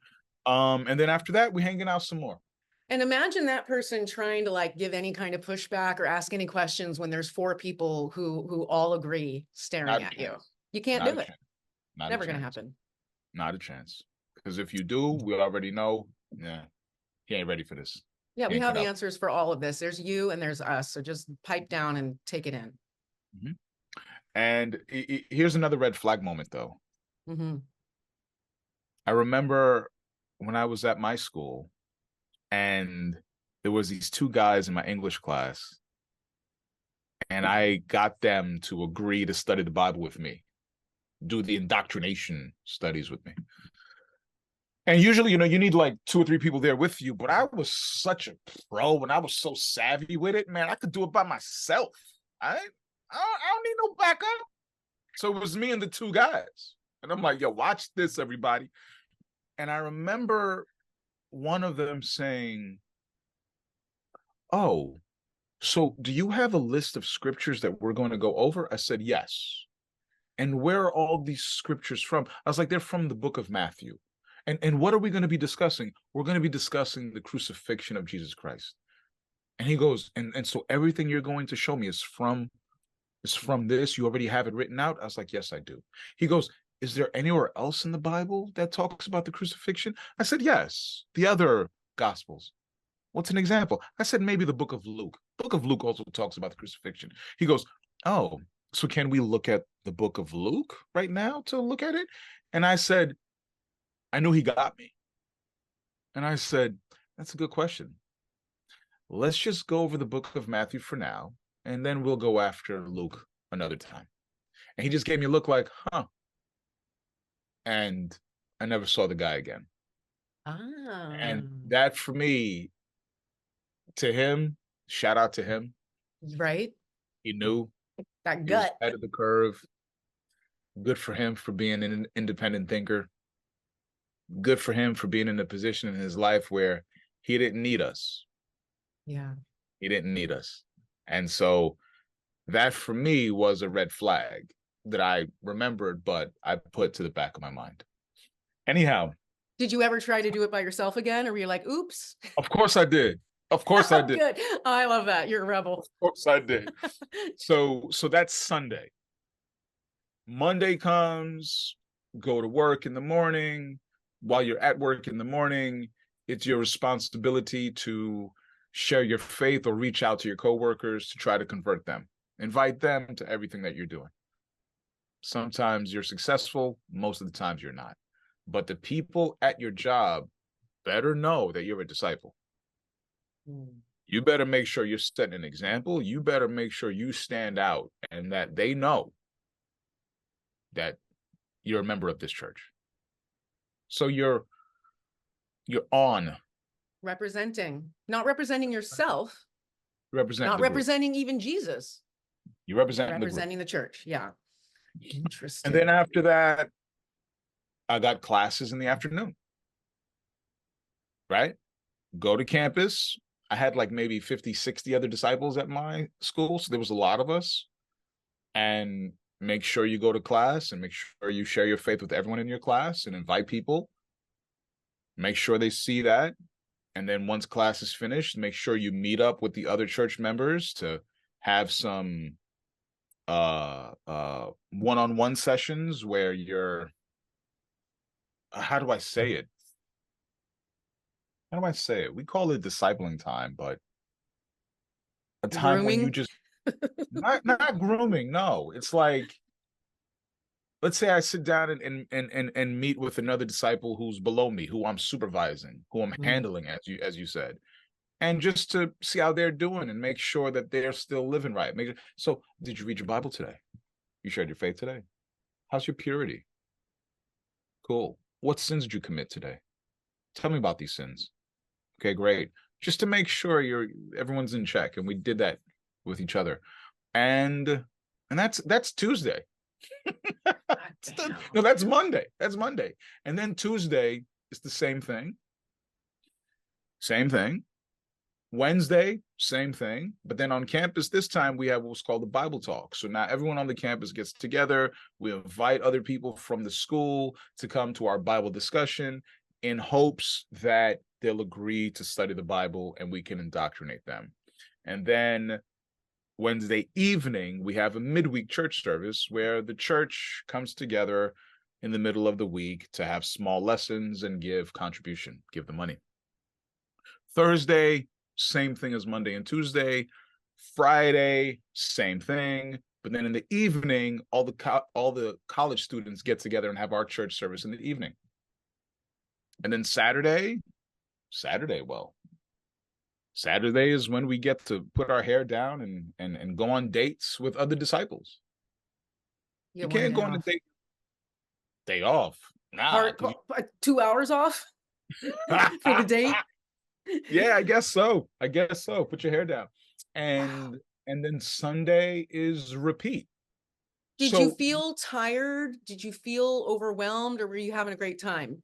And then after that, we hanging out some more. And imagine that person trying to like give any kind of pushback or ask any questions when there's 4 people who all agree staring Not a at you. chance. You can't Not do a it. chance. Not a Never gonna chance. happen. Not a chance. Because if you do, we already know, yeah, he ain't ready for this. Yeah, He we ain't have cut out. answers for all of this. There's you and there's us. So just pipe down and take it in. And here's another red flag moment, though. Hmm. I remember when I was at my school, and there was these 2 guys in my English class, and I got them to agree to study the Bible with me, do the indoctrination studies with me. And usually, you need like 2 or 3 people there with you, but I was such a pro and I was so savvy with it, man. I could do it by myself. I don't need no backup. So it was me and the 2 guys. And I'm like, yo, watch this, everybody. And I remember one of them saying, oh, so do you have a list of scriptures that we're going to go over? I said, yes. And where are all these scriptures from? I was like, they're from the book of Matthew. And what are we going to be discussing? We're going to be discussing the crucifixion of Jesus Christ. And he goes, and so everything you're going to show me is from this. You already have it written out. I was like, yes, I do. He goes, is there anywhere else in the Bible that talks about the crucifixion? I said, yes, the other gospels. What's an example? I said, maybe the book of Luke. Book of Luke also talks about the crucifixion. He goes, oh, so can we look at the book of Luke right now to look at it? And I said, I knew he got me. And I said, that's a good question. Let's just go over the book of Matthew for now, and then we'll go after Luke another time. And he just gave me a look like, huh. And I never saw the guy again. And that for me, to him, shout out to him. Right. He knew. That He was gut. ahead of the curve. Good for him for being an independent thinker. Good for him for being in a position in his life where he didn't need us. Yeah. He didn't need us. And so that for me was a red flag that I remembered, but I put to the back of my mind. Anyhow. Did you ever try to do it by yourself again? Or were you like, oops? Of course I did. Of course I did. Good. Oh, I love that. You're a rebel. Of course I did. So that's Sunday. Monday comes, go to work in the morning. While you're at work in the morning, it's your responsibility to share your faith or reach out to your coworkers to try to convert them. Invite them to everything that you're doing. Sometimes you're successful, most of the times you're not. But the people at your job better know that you're a disciple. You better make sure you're setting an example. You better make sure you stand out and that they know that you're a member of this church. So you're on. Representing, not representing yourself, not representing even Jesus. You're representing the church. Yeah. Interesting. And then after that, I got classes in the afternoon. Right? Go to campus. I had like maybe 50, 60 other disciples at my school. So there was a lot of us. And make sure you go to class and make sure you share your faith with everyone in your class and invite people. Make sure they see that. And then once class is finished, make sure you meet up with the other church members to have some one-on-one sessions where you're how do I say it? How do I say it? We call it discipling time, but a time when you Grooming. just not grooming, no. It's like, let's say I sit down and meet with another disciple who's below me, who I'm supervising, who I'm Mm. handling, as you said, and just to see how they're doing and make sure that they're still living right. So, did you read your Bible today? You shared your faith today? How's your purity? Cool. What sins did you commit today? Tell me about these sins. Okay, great. Just to make sure everyone's in check, and we did that with each other, and that's Tuesday. No, that's Monday. That's Monday, and then Tuesday is the same thing. Same thing. Wednesday, same thing. But then on campus this time, we have what's called the Bible talk. So now everyone on the campus gets together. We invite other people from the school to come to our Bible discussion in hopes that they'll agree to study the Bible and we can indoctrinate them. And then Wednesday evening, we have a midweek church service where the church comes together in the middle of the week to have small lessons and give contribution, give the money. Thursday, same thing as Monday and Tuesday. Friday, same thing. But then in the evening, all the college students get together and have our church service in the evening. And then Saturday, well, Saturday is when we get to put our hair down and go on dates with other disciples. You can't go on a day off. Nah. 2 hours off for the date. Yeah, I guess so. Put your hair down. Wow. And then Sunday is repeat. Did So you feel tired? Did you feel overwhelmed, or were you having a great time?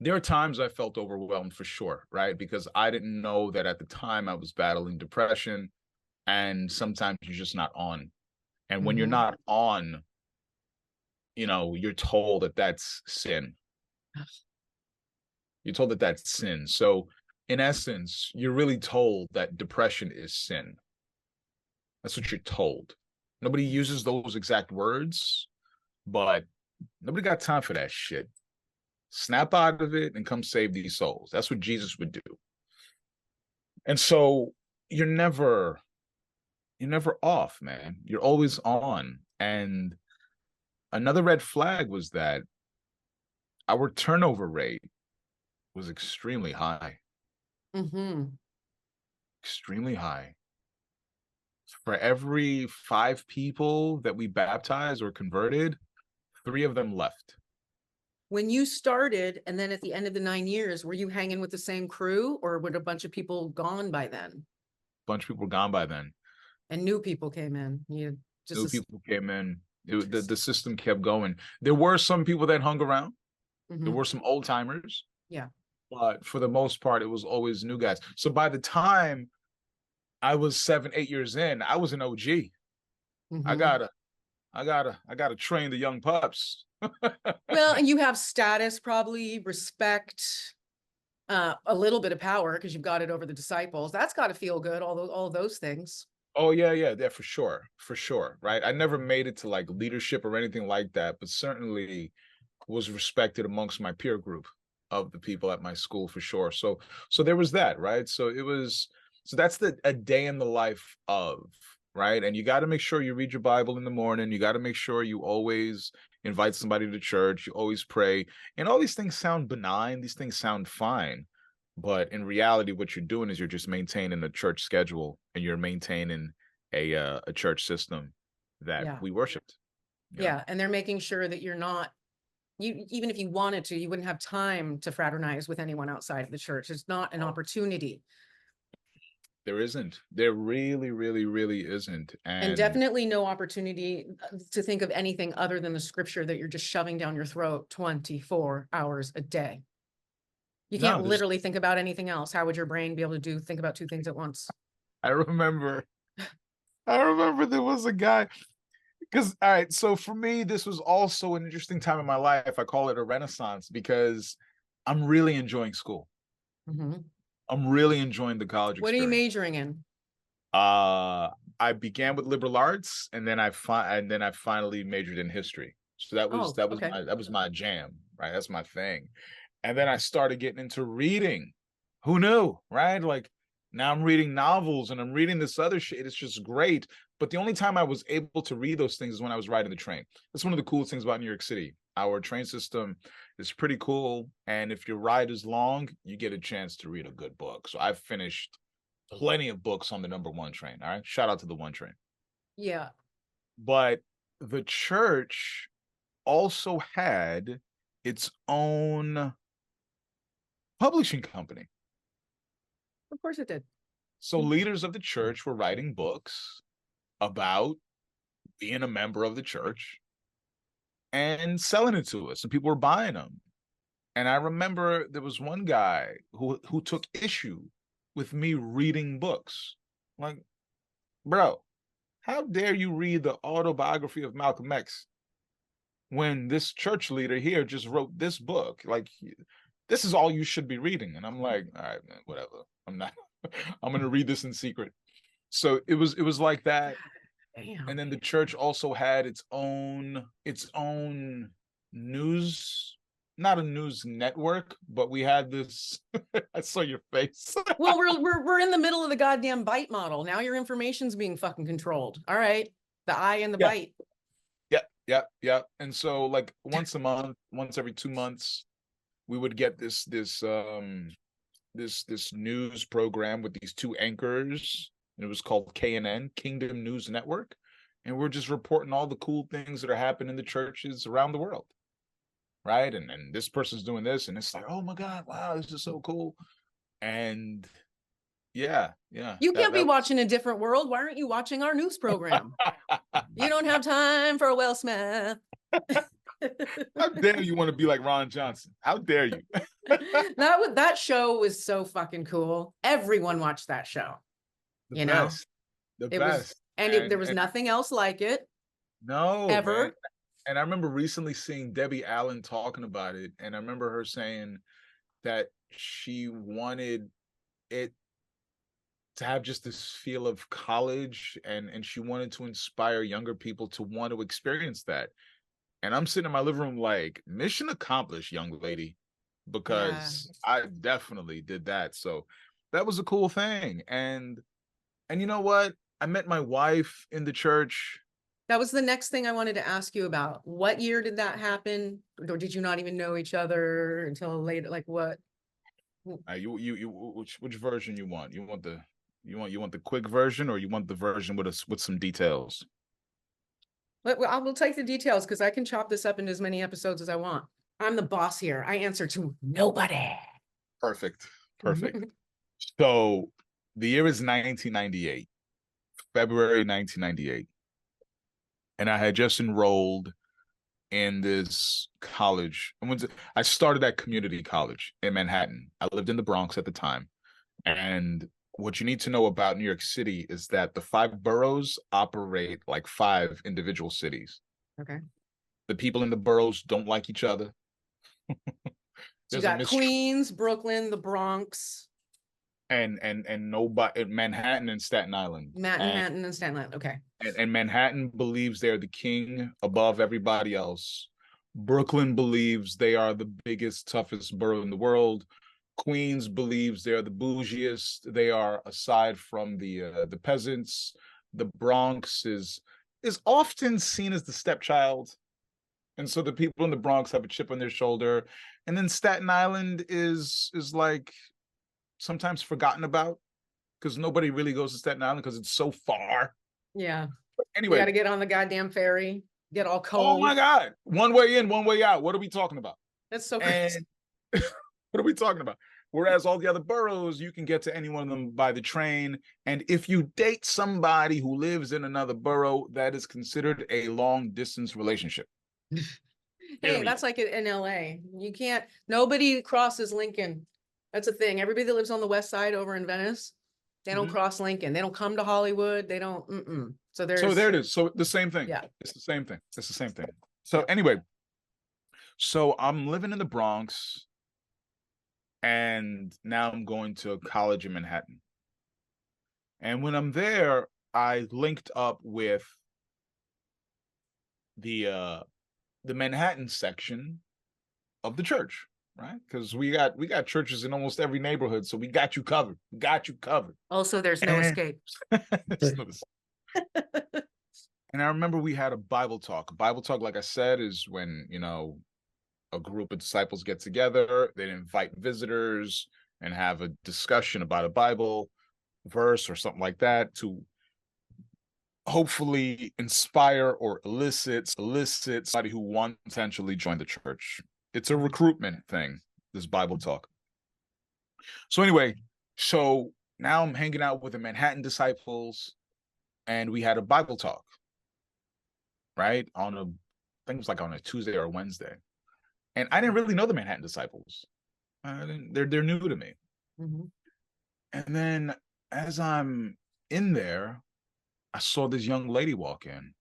there are times I felt overwhelmed for sure, right? Because I didn't know that at the time I was battling depression, and sometimes you're just not on. And when you're Mm-hmm. not on, you're told that that's sin. You're told that that's sin. So in essence, you're really told that depression is sin. That's what you're told. Nobody uses those exact words, but nobody got time for that shit. Snap out of it and come save these souls. That's what Jesus would do. And so you're never off, man. You're always on. And another red flag was that our turnover rate was extremely high. Mm-hmm. Extremely high. For every 5 people that we baptized or converted, 3 of them left. When you started, and then at the end of the 9 years, were you hanging with the same crew, or were a bunch of people gone by then? A bunch of people gone by then. And new people came in. You just New people came in. The system kept going. There were some people that hung around. Mm-hmm. There were some old timers. Yeah. But for the most part, it was always new guys. So by the time I was 7, 8 years in, I was an OG. Mm-hmm. I gotta train the young pups. Well, and you have status, probably respect, a little bit of power because you've got it over the disciples. That's got to feel good. All those things. Oh yeah, for sure, right? I never made it to like leadership or anything like that, but certainly was respected amongst my peer group of the people at my school for sure. So there was that, right? So that's a day in the life of, right? And you got to make sure you read your Bible in the morning. You got to make sure you always invite somebody to church. You always pray. And all these things sound benign. These things sound fine. But in reality, what you're doing is you're just maintaining a church schedule and you're maintaining a church system that we worshiped. Yeah. And they're making sure that you're not, even if you wanted to, you wouldn't have time to fraternize with anyone outside of the church. It's not an opportunity. There isn't. There really, really, really isn't. And definitely no opportunity to think of anything other than the scripture that you're just shoving down your throat 24 hours a day. You can't literally think about anything else. How would your brain be able to think about 2 things at once? I remember there was a guy, because, all right, so for me, this was also an interesting time in my life. I call it a renaissance because I'm really enjoying school. Mm-hmm. I'm really enjoying the college What are you experience. majoring in? I began with liberal arts, and then I finally majored in history. So that was Oh, okay. that was my jam, right? That's my thing. And then I started getting into reading. Who knew, right? Like now I'm reading novels and I'm reading this other shit. It's just great. But the only time I was able to read those things is when I was riding the train. That's one of the coolest things about New York City. Our train system is pretty cool. And if your ride is long, you get a chance to read a good book. So I've finished plenty of books on the number one train. All right. Shout out to the one train. Yeah, But the church also had its own publishing company. of course it did. So leaders of the church were writing books about being a member of the church and selling it to us, and people were buying them. And I remember there was one guy who took issue with me reading books. Like, bro, how dare you read the autobiography of Malcolm X when this church leader here just wrote this book? Like, this is all you should be reading. And I'm like, all right, man, whatever. I'm not. I'm gonna read this in secret. So it was like that. Damn. And then the church also had its own news, not a news network, but we had this. I saw your face. Well, we're in the middle of the goddamn bite model. Now your information's being fucking controlled. All right. The eye and the Yeah. bite. Yeah. And so like once a month, once every 2 months, we would get this news program with these two anchors, and it was called KNN, Kingdom News Network, and we're just reporting all the cool things that are happening in the churches around the world, right? And this person's doing this, and it's like, oh my god, wow, this is so cool. And yeah, You can't be that watching A Different World. Why aren't you watching our news program? You don't have time for Will Smith. How dare you want to be like Ron Johnson? How dare you? That show was so fucking cool. Everyone watched that show. The You best, know, the it was, best. there was nothing else like it No, ever. man. And I remember recently seeing Debbie Allen talking about it, and I remember her saying that she wanted it to have just this feel of college, and she wanted to inspire younger people to want to experience that. And I'm sitting in my living room like, mission accomplished, young lady, because I definitely did that. So that was a cool thing. And you know what? I met my wife in the church. That was the next thing I wanted to ask you about. What year did that happen? Or did you not even know each other until later? Like what? Which version you want? You want the quick version, or you want the version with some details? I will take the details because I can chop this up into as many episodes as I want. I'm the boss here. I answer to nobody. Perfect. So the year is 1998, February 1998. And I had just enrolled in this college. I started at community college in Manhattan. I lived in the Bronx at the time. And what you need to know about New York City is that the 5 boroughs operate like 5 individual cities. Okay. The people in the boroughs don't like each other. So you got Queens, Brooklyn, the Bronx, and nobody, Manhattan and Staten Island. Manhattan and Staten Island. Okay. And Manhattan believes they're the king above everybody else. Brooklyn believes they are the biggest, toughest borough in the world. Queens believes they're the bougiest. They are, aside from the peasants. The Bronx is often seen as the stepchild, and so the people in the Bronx have a chip on their shoulder. And then Staten Island is like sometimes forgotten about because nobody really goes to Staten Island because it's so far. Yeah. But anyway, you got to get on the goddamn ferry. Get all cold. Oh my god! One way in, one way out. What are we talking about? That's so crazy. What are we talking about? Whereas all the other boroughs, you can get to any one of them by the train. And if you date somebody who lives in another borough, that is considered a long distance relationship. Hey, that's like in LA. You can't, nobody crosses Lincoln. That's a thing. Everybody that lives on the west side over in Venice, they don't cross Lincoln. They don't come to Hollywood. They don't. So there it is. So the same thing. Yeah. It's the same thing. It's the same thing. So anyway, so I'm living in the Bronx. and now I'm going to college in Manhattan. And when I'm there, I linked up with the Manhattan section of the church, right? Because we got churches in almost every neighborhood, so we got you covered. We got you covered. Also, there's no And escape. and I remember we had a Bible talk. Bible talk, like I said, is when, a group of disciples get together, they invite visitors and have a discussion about a Bible verse or something like that to hopefully inspire or elicit somebody who wants to potentially join the church. It's a recruitment thing, this Bible talk. So anyway, so now I'm hanging out with the Manhattan disciples, and we had a Bible talk, right? I think it was like on a Tuesday or a Wednesday. And I didn't really know the Manhattan disciples. They're new to me. Mm-hmm. And then as I'm in there, I saw this young lady walk in,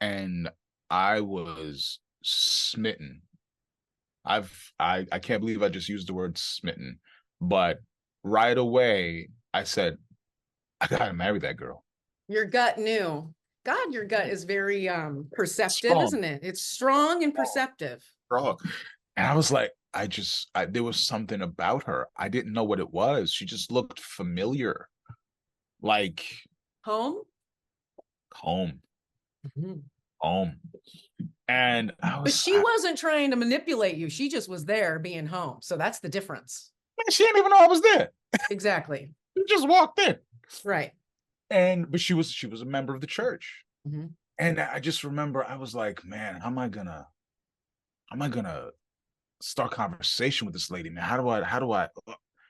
and I was smitten. I can't believe I just used the word smitten, but right away I said, I gotta marry that girl. Your gut knew. God, your gut is very perceptive, Strong. isn't it? It's strong and perceptive. Strong. And I was like, there was something about her. I didn't know what it was. She just looked familiar. Like Home? home. Mm-hmm. Home. And But she wasn't trying to manipulate you. She just was there being home. So that's the difference. Man, she didn't even know I was there. Exactly. She just walked in. Right. But she was a member of the church. Mm-hmm. And I just remember I was like, man, how am I gonna start conversation with this lady, man? How do I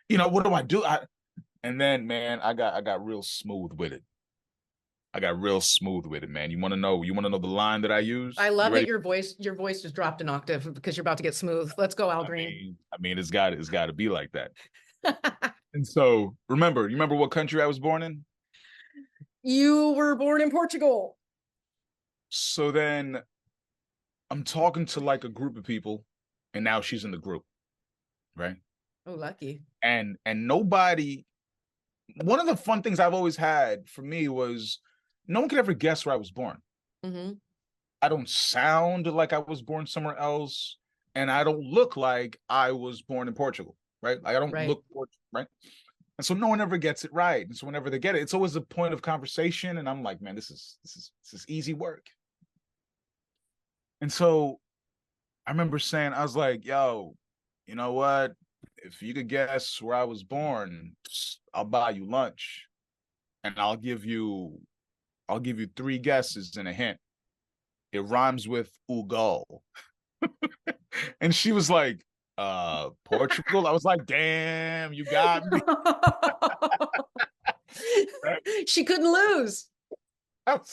what do I do? And then, man, I got real smooth with it. Man. You want to know the line that I use? I love it. Your voice just dropped an octave because you're about to get smooth. Let's go, Al Green. I mean, it's got to be like that. And so, you remember what country I was born in? You were born in Portugal. So then I'm talking to like a group of people, and now she's in the group, right? Oh, lucky. And nobody, one of the fun things I've always had for me was no one could ever guess where I was born. Mm-hmm. I don't sound like I was born somewhere else, and I don't look like I was born in Portugal, right? Like I don't look Portugal, right? And so no one ever gets it right. And so whenever they get it, it's always a point of conversation. And I'm like, man, this is easy work. And so I remember saying, I was like, yo, you know what? If you could guess where I was born, I'll buy you lunch. And I'll give you 3 guesses and a hint. It rhymes with Ugal. And she was like, Portugal. I was like, damn, you got me. She couldn't lose.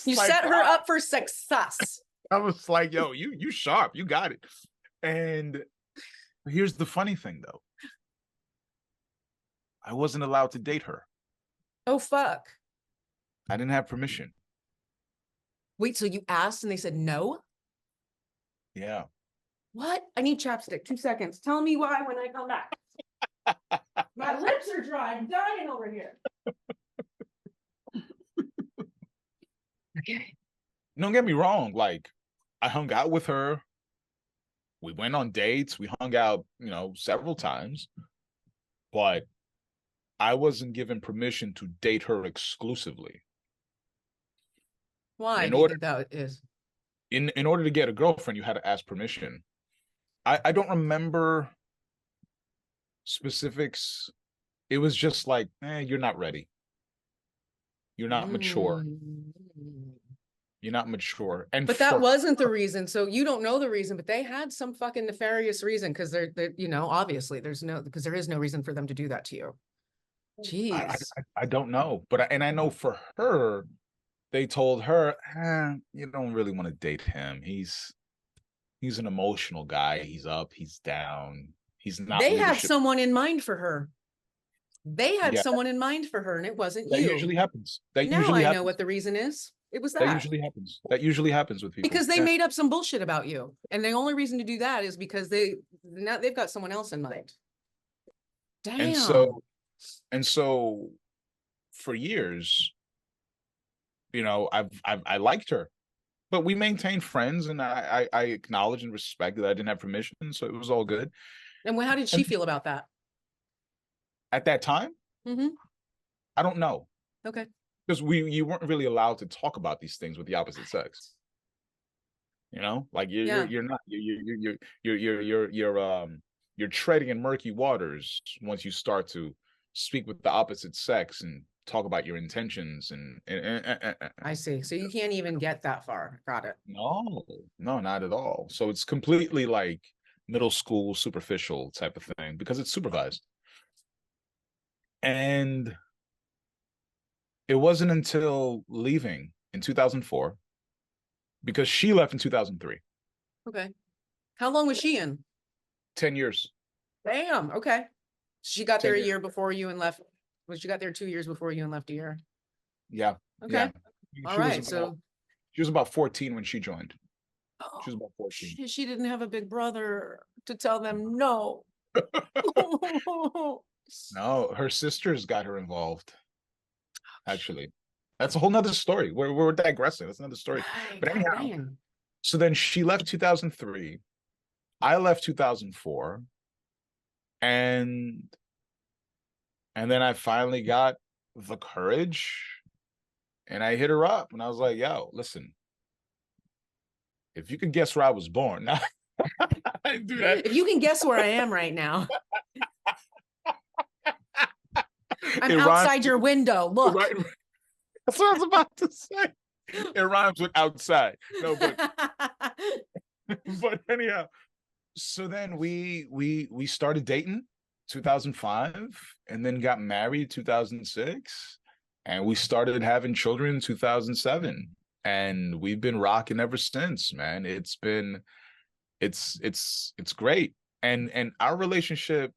You like, set her up for success. I was like, yo, you sharp, you got it. And here's the funny thing though. I wasn't allowed to date her. Oh, fuck. I didn't have permission. Wait, so you asked and they said no? Yeah. What? I need chapstick. 2 seconds. Tell me why when I come back. My lips are dry. I'm dying over here. Okay. Don't get me wrong. Like, I hung out with her. We went on dates. We hung out, several times. But I wasn't given permission to date her exclusively. Why do you think that is? In order to get a girlfriend, you had to ask permission. I don't remember specifics. It was just like, you're not ready. You're not mature. You're not mature. But that wasn't the reason. So you don't know the reason, but they had some fucking nefarious reason because they're obviously because there is no reason for them to do that to you. Jeez. I don't know. But I know for her, they told her, you don't really want to date him. He's an emotional guy. He's up, he's down. He's not. They had someone in mind for her. They had someone in mind for her, and it wasn't you. That usually happens. I know what the reason is. It was that. That usually happens with people. Because they made up some bullshit about you. And the only reason to do that is because they've got someone else in mind. And Damn. so for years, I liked her, but we maintained friends, and I acknowledge and respect that I didn't have permission, so it was all good. And how did she And feel about that? at that time, Mm-hmm. I don't know, Okay. because you weren't really allowed to talk about these things with the opposite sex. Like Yeah. you're not you're treading in murky waters once you start to speak with the opposite sex and talk about your intentions and I see. So you can't even get that far. Got it. no, no, not at all. So it's completely like middle school superficial type of thing because it's supervised. And it wasn't until leaving in 2004, because she left in 2003. Okay. How long was she in? 10 years. Damn. Okay. She got there 10 a years. year before you and left. Was she got there 2 years before you and left a year? Yeah. Okay. Yeah. All She was right. about So she was about 14 when she joined. oh, She was about 14. she didn't have a big brother to tell them no. No, her sisters got her involved, actually. That's a whole nother story. We're digressing. That's another story. Right. But God anyhow, dang. so then she left 2003. I left 2004. And then I finally got the courage and I hit her up and I was like, yo, listen, if you could guess where I was born. Now, I do that. If you can guess where I am right now, I'm It outside rhymes, your window. Look. right? That's what I was about to say. It rhymes with outside. No, but anyhow, so then we started dating 2005 and then got married 2006 and we started having children in 2007 and we've been rocking ever since, man. It's great. And our relationship,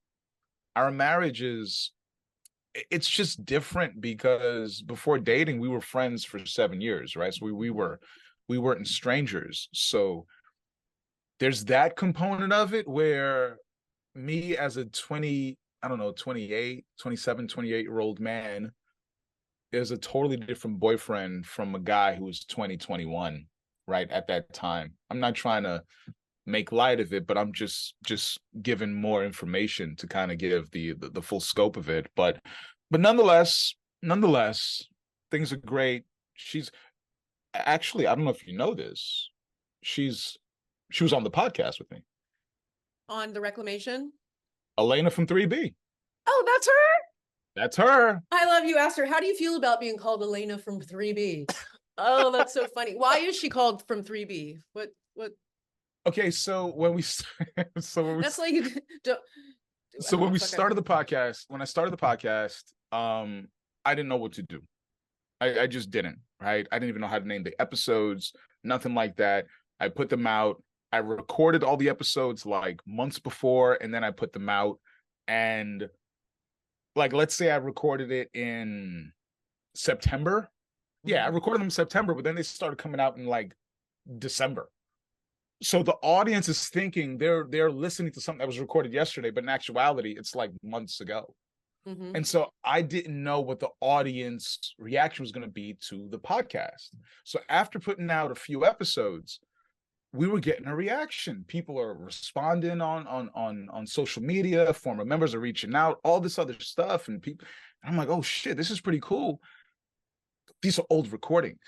our marriage it's just different because before dating we were friends for 7 years, right? So we weren't strangers. So there's that component of it where me as a 20, I don't know, 28, 27, 28-year-old man is a totally different boyfriend from a guy who was 20, 21, right at that time. I'm not trying to make light of it, but I'm just giving more information to kind of give the full scope of it. But nonetheless, things are great. She's actually, I don't know if you know this, she was on the podcast with me. On the Reclamation? Elena from 3B. Oh, that's her? That's her. I love you. Asked her, how do you feel about being called Elena from 3B? Oh, that's so funny. Why is she called from 3B? What? Okay, so when we That's like, so when we started the podcast, when I started the podcast, I didn't know what to do. I just didn't, right? I didn't even know how to name the episodes, nothing like that. I put them out. I recorded all the episodes like months before, and then I put them out. And like, let's say I recorded it in September. Yeah, I recorded them in September, but then they started coming out in like December. So the audience is thinking they're listening to something that was recorded yesterday, but in actuality, it's like months ago. Mm-hmm. And so I didn't know what the audience reaction was going to be to the podcast. So after putting out a few episodes, we were getting a reaction. People are responding on social media. Former members are reaching out, all this other stuff, and people. And I'm like, oh shit, this is pretty cool. These are old recordings,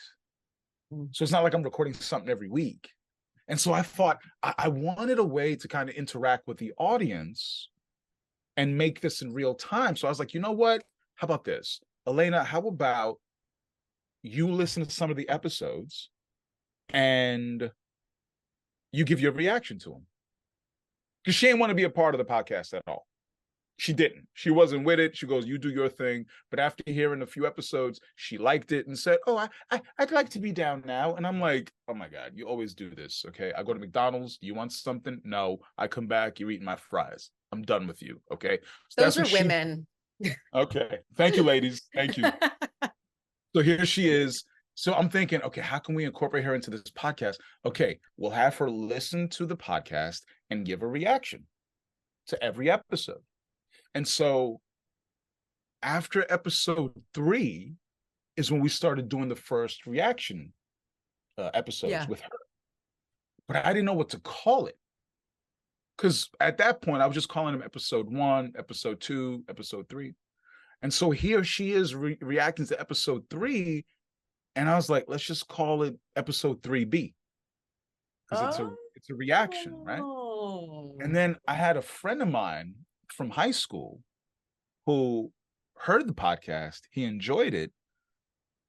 so it's not like I'm recording something every week. And so I thought I wanted a way to kind of interact with the audience and make this in real time. So I was like, you know what? How about this, Elena? How about you listen to some of the episodes and you give your reaction to them? Because she didn't want to be a part of the podcast at all. She didn't. She wasn't with it. She goes, you do your thing. But after hearing a few episodes, she liked it and said, oh, I'd like to be down now. And I'm like, oh my God, you always do this. Okay. I go to McDonald's. Do you want something? No. I come back. You're eating my fries. I'm done with you. Okay. So those are women. Okay. Thank you, ladies. Thank you. So here she is. So I'm thinking, okay, how can we incorporate her into this podcast? Okay, we'll have her listen to the podcast and give a reaction to every episode. And so after episode 3 is when we started doing the first reaction episodes Yeah. with her. But I didn't know what to call it. Because at that point, I was just calling them episode 1, episode 2, episode 3. And so here she is reacting to episode 3. And I was like, let's just call it episode 3B. Because it's a reaction, right? And Oh. then I had a friend of mine from high school who heard the podcast. He enjoyed it.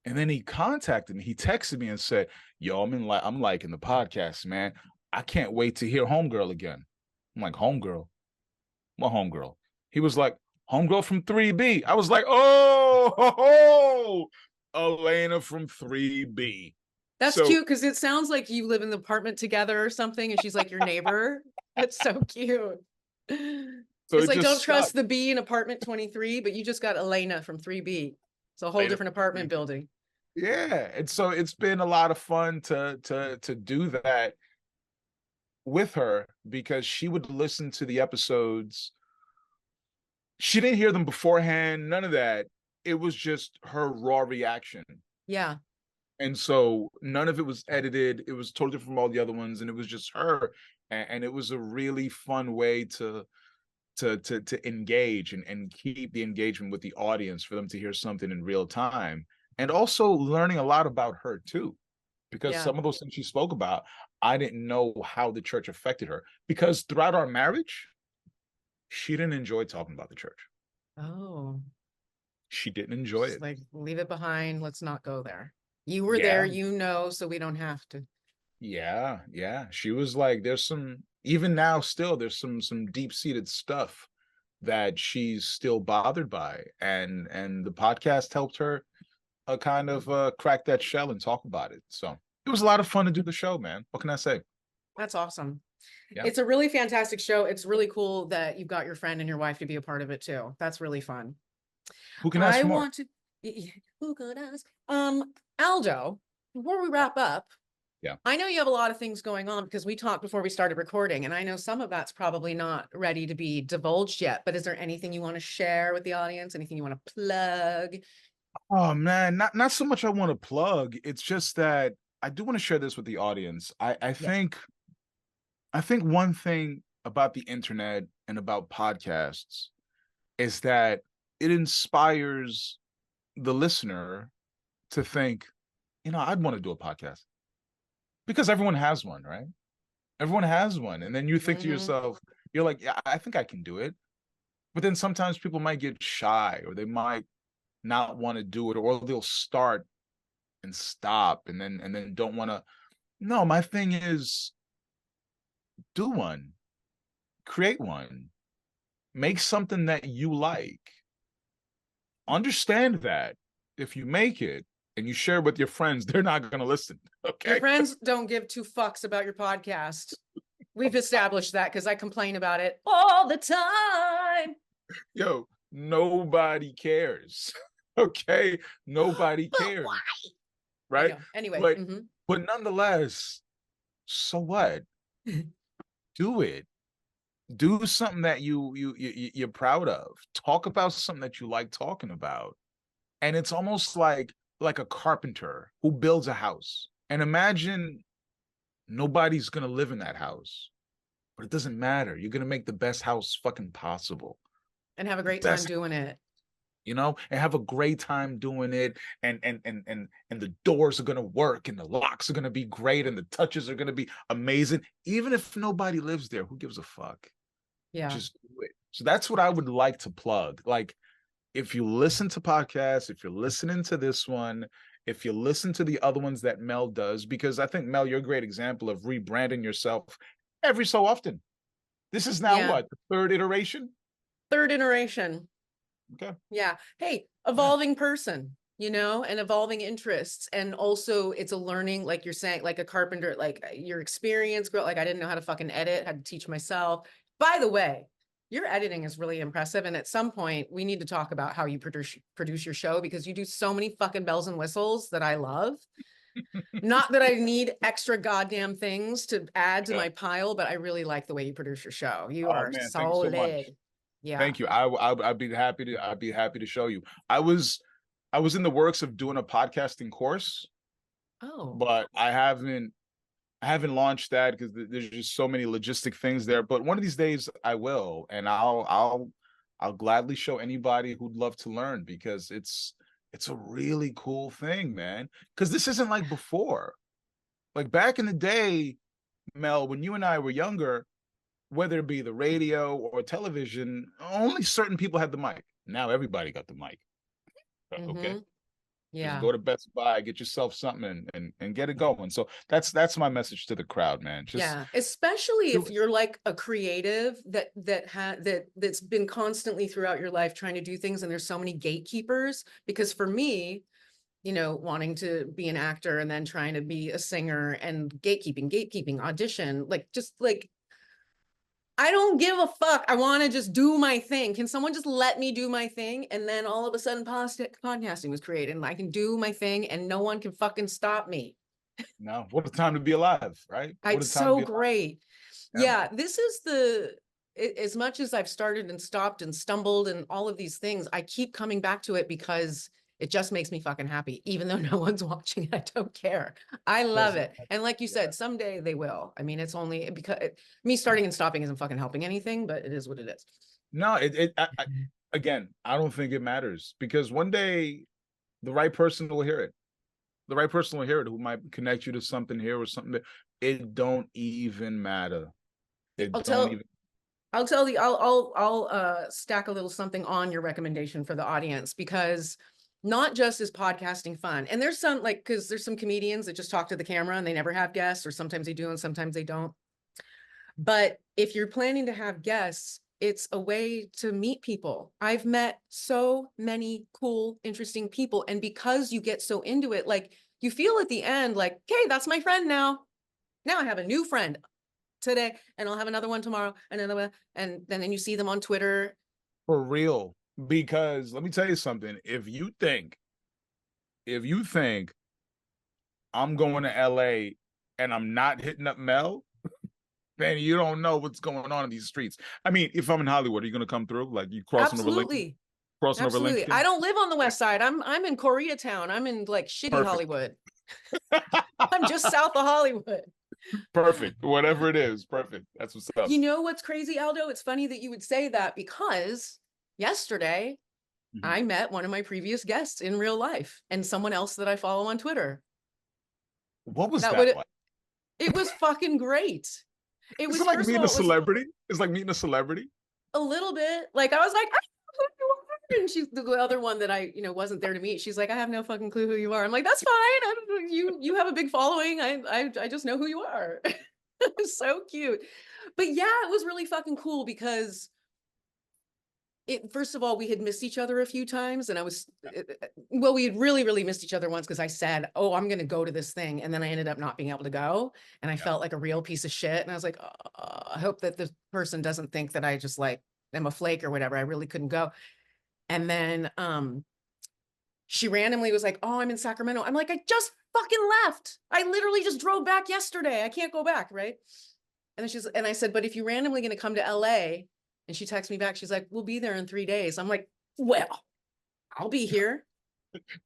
And then he contacted me. He texted me and said, yo, I'm liking the podcast, man. I can't wait to hear Homegirl again. I'm like, Homegirl? What Homegirl? He was like, Homegirl from 3B. I was like, oh, Elena from 3B. That's So cute because it sounds like you live in the apartment together or something, and she's like your neighbor. That's so cute. so It's it like, just don't trust stuck. the B in apartment 23, but you just got Elena from 3B. It's a whole Elena different from apartment 3B. building. Yeah. And so it's been a lot of fun to do that with her, because she would listen to the episodes. She didn't hear them beforehand, none of that. It was just her raw reaction. Yeah. And so none of it was edited. It was totally different from all the other ones, and it was just her. And it was a really fun way to engage and keep the engagement with the audience, for them to hear something in real time, and also learning a lot about her too, because Yeah. some of those things she spoke about, I didn't know how the church affected her, because throughout our marriage, she didn't enjoy talking about the church. Oh. She didn't enjoy Just it. like, leave it behind. Let's not go there. You were there, Yeah. you know, so we don't have to. Yeah. She was like, there's some, even now still, there's some deep-seated stuff that she's still bothered by. And the podcast helped her kind of crack that shell and talk about it. So it was a lot of fun to do the show, man. What can I say? That's awesome. Yeah. It's a really fantastic show. It's really cool that you've got your friend and your wife to be a part of it too. That's really fun. Who can ask I for more? want to, who could ask? Aldo, before we wrap up, Yeah. I know you have a lot of things going on because we talked before we started recording, and I know some of that's probably not ready to be divulged yet, but is there anything you want to share with the audience? Anything you want to plug? Oh man, not so much I want to plug. It's just that I do want to share this with the audience. Yeah. I think one thing about the internet and about podcasts is that it inspires the listener to think, I'd want to do a podcast, because everyone has one, right? Everyone has one. And then you think to yourself, you're like, yeah, I think I can do it. But then sometimes people might get shy, or they might not want to do it, or they'll start and stop and then don't want to. No, my thing is, do one, create one, make something that you like. Understand that if you make it and you share with your friends, they're not going to listen. Okay. Your friends don't give two fucks about your podcast. We've established that because I complain about it all the time. Yo, nobody cares. Okay. Nobody cares. Why? Right. Anyway. But nonetheless, so what? Do it. Do something that you're proud of. Talk about something that you like talking about. And it's almost like a carpenter who builds a house. And imagine nobody's gonna live in that house, but it doesn't matter. You're gonna make the best house fucking possible, and have a great time doing it. And have a great time doing it. And the doors are gonna work, and the locks are gonna be great, and the touches are gonna be amazing. Even if nobody lives there, who gives a fuck? Yeah. Just do it. So that's what I would like to plug. Like, if you listen to podcasts, if you're listening to this one, if you listen to the other ones that Mel does, because I think, Mel, you're a great example of rebranding yourself every so often. This is now what, the third iteration? Third iteration. Okay. Yeah. Hey, evolving person, and evolving interests. And also it's a learning, like you're saying, like a carpenter, like your experience, like I didn't know how to fucking edit, had to teach myself. By the way, your editing is really impressive. And at some point we need to talk about how you produce your show, because you do so many fucking bells and whistles that I love. Not that I need extra goddamn things to add to my pile, but I really like the way you produce your show. You are Man, thank you so much. solid. Yeah. Thank you. I'd be happy to. I'd be happy to show you. I was in the works of doing a podcasting course, Oh. but I haven't launched that because there's just so many logistic things there. But one of these days I will, and I'll gladly show anybody who'd love to learn, because it's a really cool thing, man. Because this isn't like before. Like back in the day, Mel, when you and I were younger, whether it be the radio or television, only certain people had the mic. Now everybody got the mic. Okay. Mm-hmm. Just Yeah. go to Best Buy, get yourself something, and get it going. So that's my message to the crowd, man. Just Yeah, especially do if it. you're like a creative that's been constantly throughout your life trying to do things, and there's so many gatekeepers. Because for me, wanting to be an actor and then trying to be a singer and gatekeeping, audition, like just like I don't give a fuck. I want to just do my thing. Can someone just let me do my thing? And then all of a sudden, podcasting was created, and I can do my thing, and no one can fucking stop me. No, what a time to be alive, right? What It's a time to so be alive. great. Yeah, Yeah, man. this is as much as I've started and stopped and stumbled and all of these things, I keep coming back to it because it just makes me fucking happy. Even though no one's watching, I don't care. I love Doesn't it. And like you yeah. said, someday they will. I mean, it's only because me starting and stopping isn't fucking helping anything, but it is what it is. No, again, I don't think it matters, because one day the right person will hear it. The right person will hear it, who might connect you to something here or something that it don't even matter. It I'll don't tell even. I'll tell the I'll stack a little something on your recommendation for the audience, because not just is podcasting fun, and there's some like because there's some comedians that just talk to the camera and they never have guests, or sometimes they do and sometimes they don't. But if you're planning to have guests, it's a way to meet people. I've met so many cool, interesting people, and because you get so into it, like you feel at the end like, okay, that's my friend now. Now I have a new friend today, and I'll have another one tomorrow, another one, and then you see them on Twitter. For real. Because let me tell you something. If you think I'm going to LA and I'm not hitting up Mel, man, you don't know what's going on in these streets. I mean, if I'm in Hollywood, are you going to come through? Like you crossing over Lincoln? Absolutely. Crossing over Absolutely. I Lincoln? don't live on the West Side. I'm in Koreatown. I'm in like shitty Perfect. Hollywood. I'm just south of Hollywood. Perfect. Whatever it is, perfect. That's what's up. You know what's crazy, Aldo? It's funny that you would say that, because yesterday Mhm. I met one of my previous guests in real life and someone else that I follow on Twitter. What was That that would like? It was fucking great. It Is was, it like first of meeting a all, it was celebrity? It's like meeting a celebrity. a little bit like I was like, I know who you are. And she's the other one that I, wasn't there to meet. She's like, I have no fucking clue who you are. I'm like, that's fine. I don't know. You have a big following. I just know who you are. It was so cute. But yeah, it was really fucking cool because first of all, we had missed each other a few times, and well, we had really, really missed each other once because I said, oh, I'm going to go to this thing. And then I ended up not being able to go. And I Yeah. felt like a real piece of shit. And I was like, I hope that this person doesn't think that I just like am a flake or whatever. I really couldn't go. And then she randomly was like, oh, I'm in Sacramento. I'm like, I just fucking left. I literally just drove back yesterday. I can't go back. Right. And then I said, but if you're randomly going to come to LA, and she texts me back, she's like, we'll be there in 3 days. I'm like, well, I'll be here.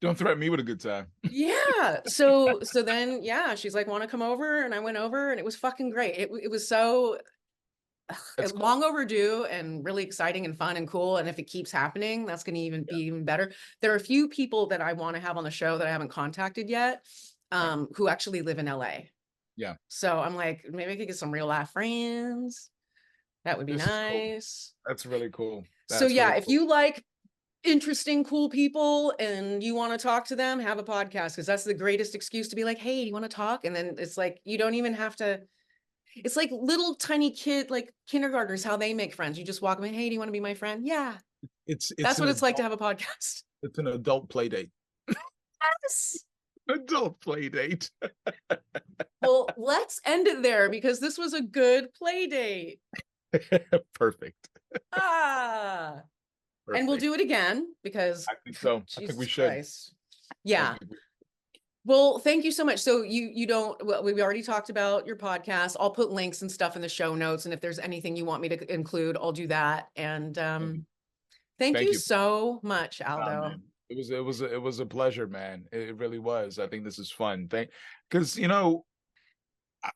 Don't threaten me with a good time. Yeah. So then, yeah, she's like, want to come over? And I went over, and it was fucking great. It was so That's cool. long overdue and really exciting and fun and cool. And if it keeps happening, that's going to be even better. There are a few people that I want to have on the show that I haven't contacted yet, Right. who actually live in LA. Yeah. So I'm like, maybe I could get some real life friends. That would be This is cool. nice. That's really cool. So That's yeah, really if cool. you like interesting, cool people and you want to talk to them, have a podcast, because that's the greatest excuse to be like, hey, do you want to talk? And then it's like, you don't even have to, it's like little tiny kid, like kindergartners, how they make friends. You just walk in, hey, do you want to be my friend? Yeah. It's That's an what it's like to adult have a podcast. it's an adult play date. Yes. Adult play date. Well, let's end it there because this was a good play date. Perfect. Ah. And we'll Perfect. do it again because I think so. I think we Jesus should. Christ. I Yeah. think we Well, thank you so much. So you don't, well, we already talked about your podcast. I'll put links and stuff in the show notes. And if there's anything you want me to include, I'll do that. And thank Thank you you. so much, Oh, Aldo. man. It was a pleasure, man. It really was. I think this is fun. Because you know,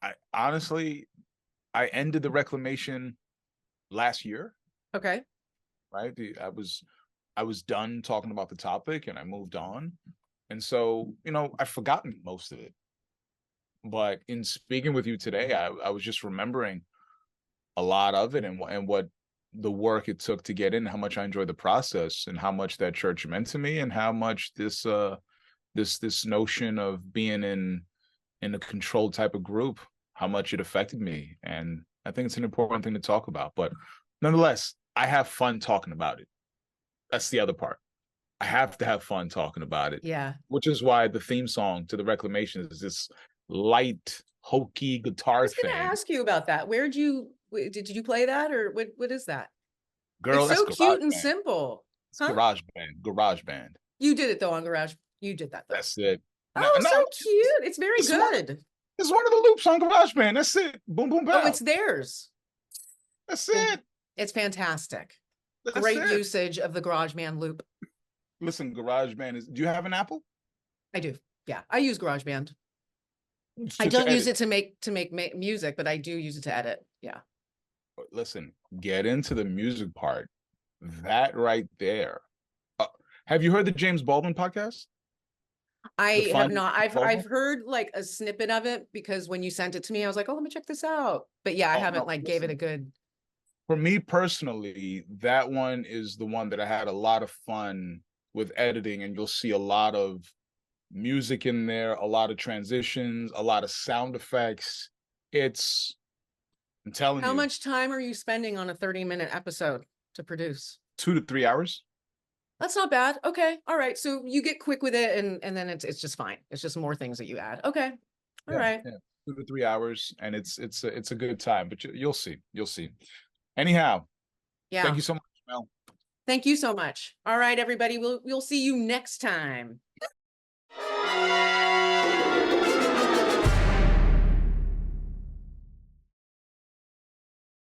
I honestly I ended the reclamation last year, Okay. right? I was done talking about the topic and I moved on. And so, you know, I've forgotten most of it. But in speaking with you today, I was just remembering a lot of it and what the work it took to get in, how much I enjoyed the process and how much that church meant to me and how much this notion of being in a controlled type of group, how much it affected me. And I think it's an important thing to talk about. But nonetheless, I have fun talking about it. That's the other part. I have to have fun talking about it, Yeah. which is why the theme song to the Reclamation is this light, hokey I guitar was going to thing. ask you about that. Did you play that or what is that? Girl, It's that's so cute garage and band. simple. It's Huh? garage band. Garage band. You did it though on Garage. You did that though. That's it. No, Oh, no, so cute. It's very it's one. good. It's one of the loops on Garage Band. That's it. Boom, boom, Oh, pow. it's theirs. That's Fan- it. It's fantastic. That's Great it. usage of the GarageBand loop. Listen, Garage Band is. Do you have an Apple? I do. Yeah, I use GarageBand. I To don't use edit. it to make music, but I do use it to edit. Yeah. Listen, get into the music part. That right there. Uh, have you heard the James Baldwin podcast? The I have Finding not. James I've Baldwin? heard like a snippet of it because when you sent it to me, I was like, oh, let me check this out. But yeah, I Oh haven't no, like gave it a listen. good. For me personally, that one is the one that I had a lot of fun with editing, and you'll see a lot of music in there, a lot of transitions, a lot of sound effects. It's, I'm telling How you, much time are you spending on a 30-minute episode to produce? 2 to 3 hours. That's not bad. Okay. All right. So you get quick with it and then it's just fine. It's just more things that you add. Okay. All Yeah, right. yeah, 2 to 3 hours, and it's a good time. But you'll see, you'll see. Anyhow, thank Yeah. you so much, Mel. Thank you so much. All right, everybody. We'll see you next time.